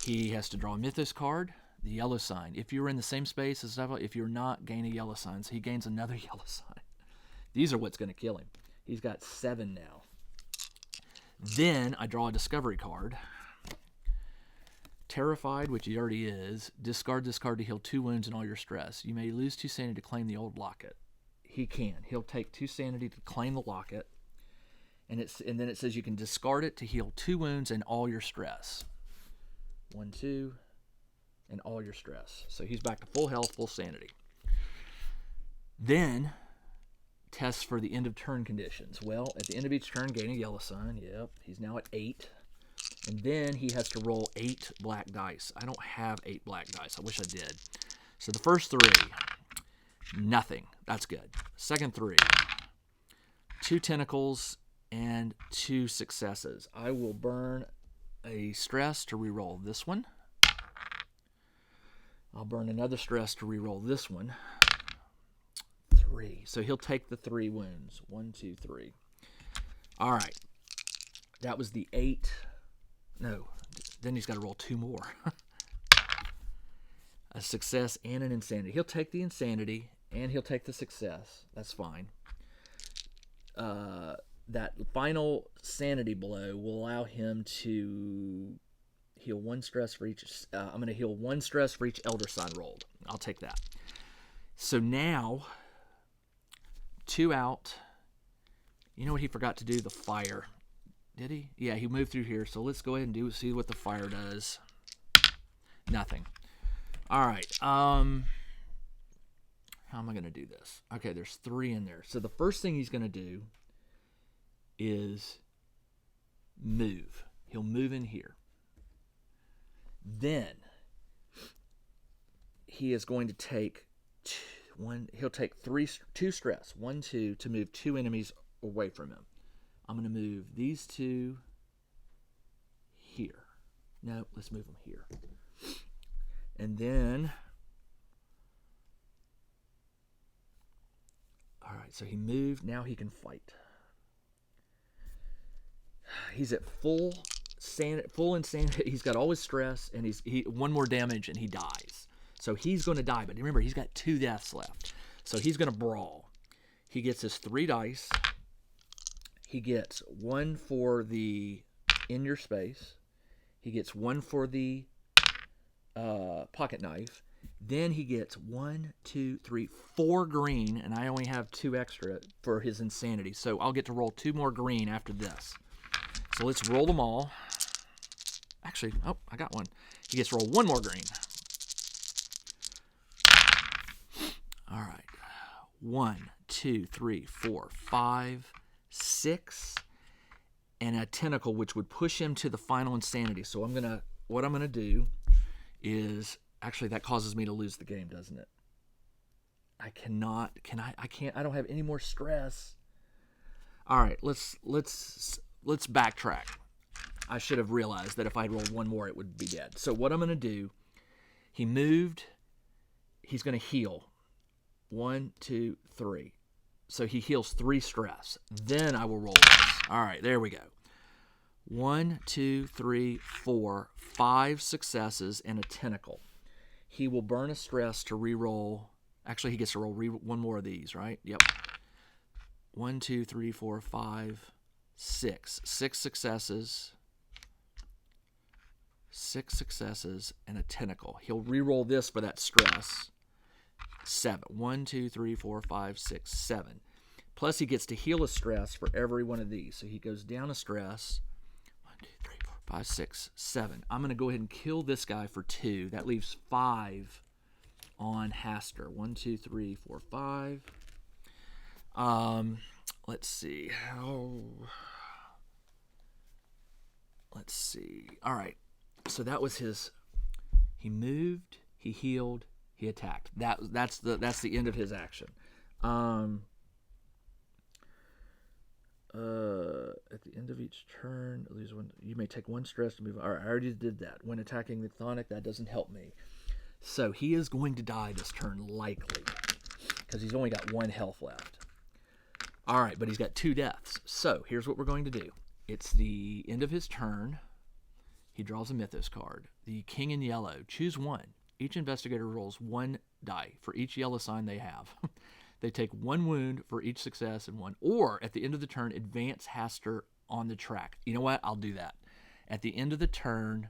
He has to draw a Mythos card, the yellow sign. If you're in the same space as Devil, if you're not, gain a yellow sign. So he gains another yellow sign. These are what's going to kill him. He's got 7 now. Then I draw a discovery card. Terrified, which he already is. Discard this card to heal 2 wounds and all your stress. You may lose 2 sanity to claim the old locket. He can. He'll take 2 sanity to claim the locket. And then it says you can discard it to heal 2 wounds and all your stress. 1, 2, and all your stress. So he's back to full health, full sanity. Then, tests for the end of turn conditions. Well, at the end of each turn, gain a yellow sign. Yep, he's now at 8. And then he has to roll 8 black dice. I don't have 8 black dice. I wish I did. So the first 3, nothing. That's good. Second 3, 2 tentacles and 2 successes. I will burn a stress to reroll this one. I'll burn another stress to reroll this one. 3. So he'll take the 3 wounds. 1, 2, 3. All right. That was the 8. No. Then he's got to roll 2 more. A success and an insanity. He'll take the insanity and he'll take the success. That's fine. That final sanity blow will allow him to heal 1 stress for each. I'm going to heal 1 stress for each elder sign rolled. I'll take that. So now, 2 out. You know what he forgot to do? The fire. Did he? Yeah, he moved through here. So let's go ahead and see what the fire does. Nothing. All right. How am I going to do this? Okay, there's 3 in there. So the first thing he's going to do is move. He'll move in here. Then he is going to take 1. He'll take 2 stress. 1, 2 to move 2 enemies away from him. I'm going to move these 2 here. No, let's move them here. And then, all right. So he moved. Now he can fight. He's at full insanity. He's got all his stress, and he 1 more damage, and he dies. So he's going to die. But remember, he's got 2 deaths left. So he's going to brawl. He gets his 3 dice. He gets 1 for the in your space. He gets 1 for the pocket knife. Then he gets 1, 2, 3, 4 green, and I only have 2 extra for his insanity. So I'll get to roll 2 more green after this. So let's roll them all. Actually, oh, I got one. He gets to roll one more green. All right. 1, 2, 3, 4, 5, 6, and a tentacle, which would push him to the final insanity. So what I'm gonna do is, actually that causes me to lose the game, doesn't it? I can't. I don't have any more stress. All right, let's backtrack. I should have realized that if I rolled one more, it would be dead. So what I'm gonna do? He moved. He's gonna heal. 1, 2, 3. So he heals 3 stress. Then I will roll this. All right, there we go. 1, 2, 3, 4, 5 successes and a tentacle. He will burn a stress to re-roll. Actually, he gets to roll one more of these, right? Yep. 1, 2, 3, 4, 5, 6. 6 successes. 6 successes and a tentacle. He'll re-roll this for that stress. 7. 1, 2, 3, 4, 5, 6, 7. Plus he gets to heal a stress for every one of these. So he goes down a stress. 1, 2, 3, 4, 5, 6, 7. I'm going to go ahead and kill this guy for 2. That leaves 5 on Hastur. 1, 2, 3, 4, 5. Let's see. Let's see. All right. So that was his. He moved. He healed. He attacked. That's the end of his action. At the end of each turn, lose one. You may take 1 stress to move. All right, I already did that. When attacking the Chthonic, that doesn't help me. So he is going to die this turn, likely, because he's only got 1 health left. All right, but he's got 2 deaths. So here's what we're going to do. It's the end of his turn. He draws a Mythos card. The King in yellow. Choose 1. Each investigator rolls 1 die for each yellow sign they have. They take 1 wound for each success and 1. Or, at the end of the turn, advance Hastur on the track. You know what? I'll do that. At the end of the turn,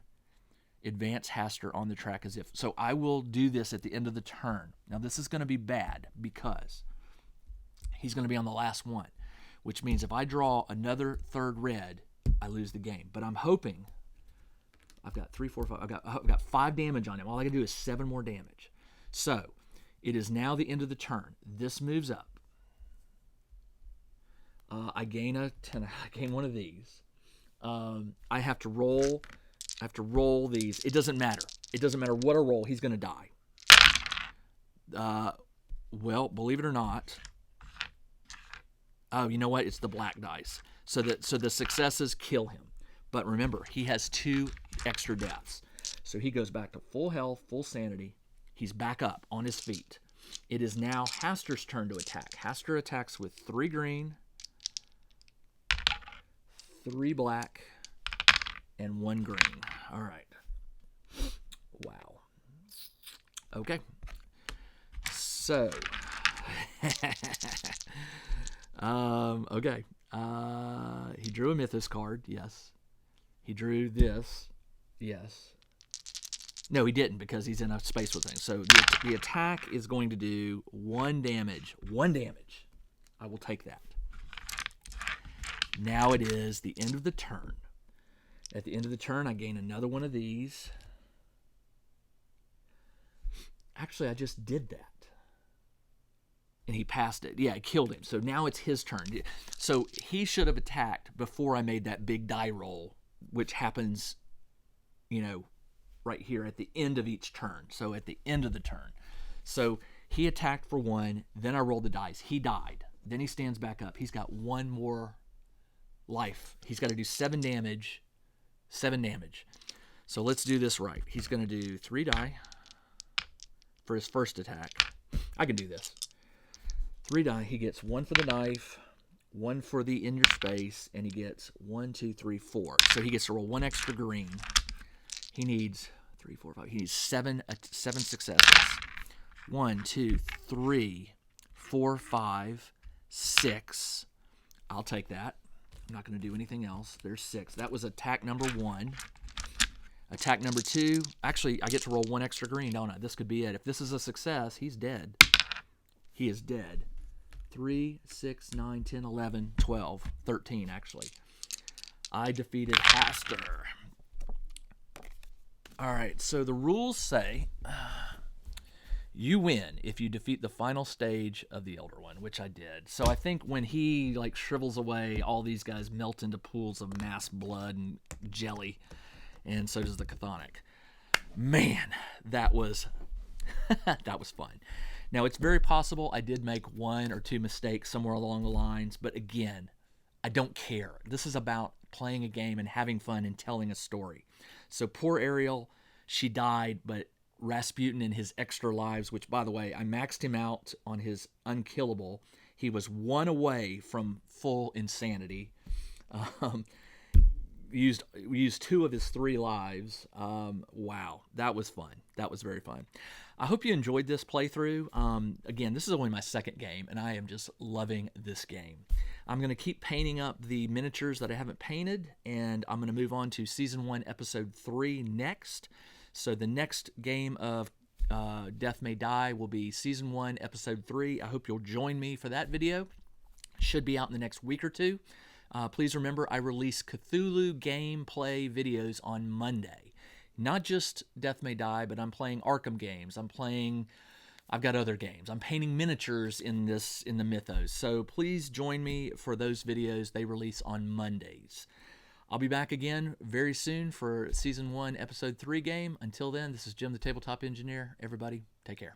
advance Hastur on the track as if. So I will do this at the end of the turn. Now, this is going to be bad because he's going to be on the last one, which means if I draw another 3rd red, I lose the game. But I'm hoping... I've got 3, 4, 5. I've got 5 damage on him. All I can do is 7 more damage. So it is now the end of the turn. This moves up. I gain a 10. I gain one of these. I have to roll. I have to roll these. It doesn't matter. It doesn't matter what I roll. He's going to die. Well, believe it or not. Oh, you know what? It's the black dice. So the successes kill him. But remember, he has 2 extra deaths. So he goes back to full health, full sanity. He's back up on his feet. It is now Hastur's turn to attack. Hastur attacks with 3 green, 3 black, and 1 green. All right. Wow. Okay. So, okay. He drew a Mythos card, yes. He drew this. Yes. No, he didn't because he's in a space with things. So the attack is going to do 1 damage. 1 damage. I will take that. Now it is the end of the turn. At the end of the turn, I gain another one of these. Actually, I just did that. And he passed it. Yeah, I killed him. So now it's his turn. So he should have attacked before I made that big die roll, which happens, right here at the end of each turn. So at the end of the turn. So he attacked for 1. Then I rolled the dice. He died. Then he stands back up. He's got 1 more life. He's got to do 7 damage. 7 damage. So let's do this right. He's going to do 3 die for his first attack. I can do this. 3 die. He gets 1 for the knife, 1 for the in your space, and he gets 1, 2, 3, 4. So he gets to roll 1 extra green. He needs 3, 4, 5. He needs 7 successes. 1, 2, 3, 4, 5, 6. I'll take that. I'm not going to do anything else. There's 6. That was attack number 1. Attack number 2. Actually, I get to roll 1 extra green, don't I? This could be it. If this is a success, he's dead. He is dead. 3, 6, 9, 10, 11, 12, 13, actually. I defeated Hastur. All right, so the rules say you win if you defeat the final stage of the Elder One, which I did. So I think when he like shrivels away, all these guys melt into pools of mass blood and jelly, and so does the Chthonic. Man, that was that was fun. Now, it's very possible I did make one or two mistakes somewhere along the lines, but again, I don't care. This is about playing a game and having fun and telling a story. So poor Ariel, she died, but Rasputin and his extra lives, which, by the way, I maxed him out on his unkillable. He was one away from full insanity. We used 2 of his 3 lives. Wow, that was fun. That was very fun. I hope you enjoyed this playthrough. Again, this is only my 2nd game, and I am just loving this game. I'm going to keep painting up the miniatures that I haven't painted, and I'm going to move on to Season 1, Episode 3 next. So the next game of Death May Die will be Season 1, Episode 3. I hope you'll join me for that video. Should be out in the next week or 2. Please remember, I release Cthulhu gameplay videos on Monday. Not just Death May Die, but I'm playing Arkham games. I've got other games. I'm painting miniatures in the mythos. So please join me for those videos. They release on Mondays. I'll be back again very soon for Season 1, Episode 3 game. Until then, this is Jim, the Tabletop Engineer. Everybody, take care.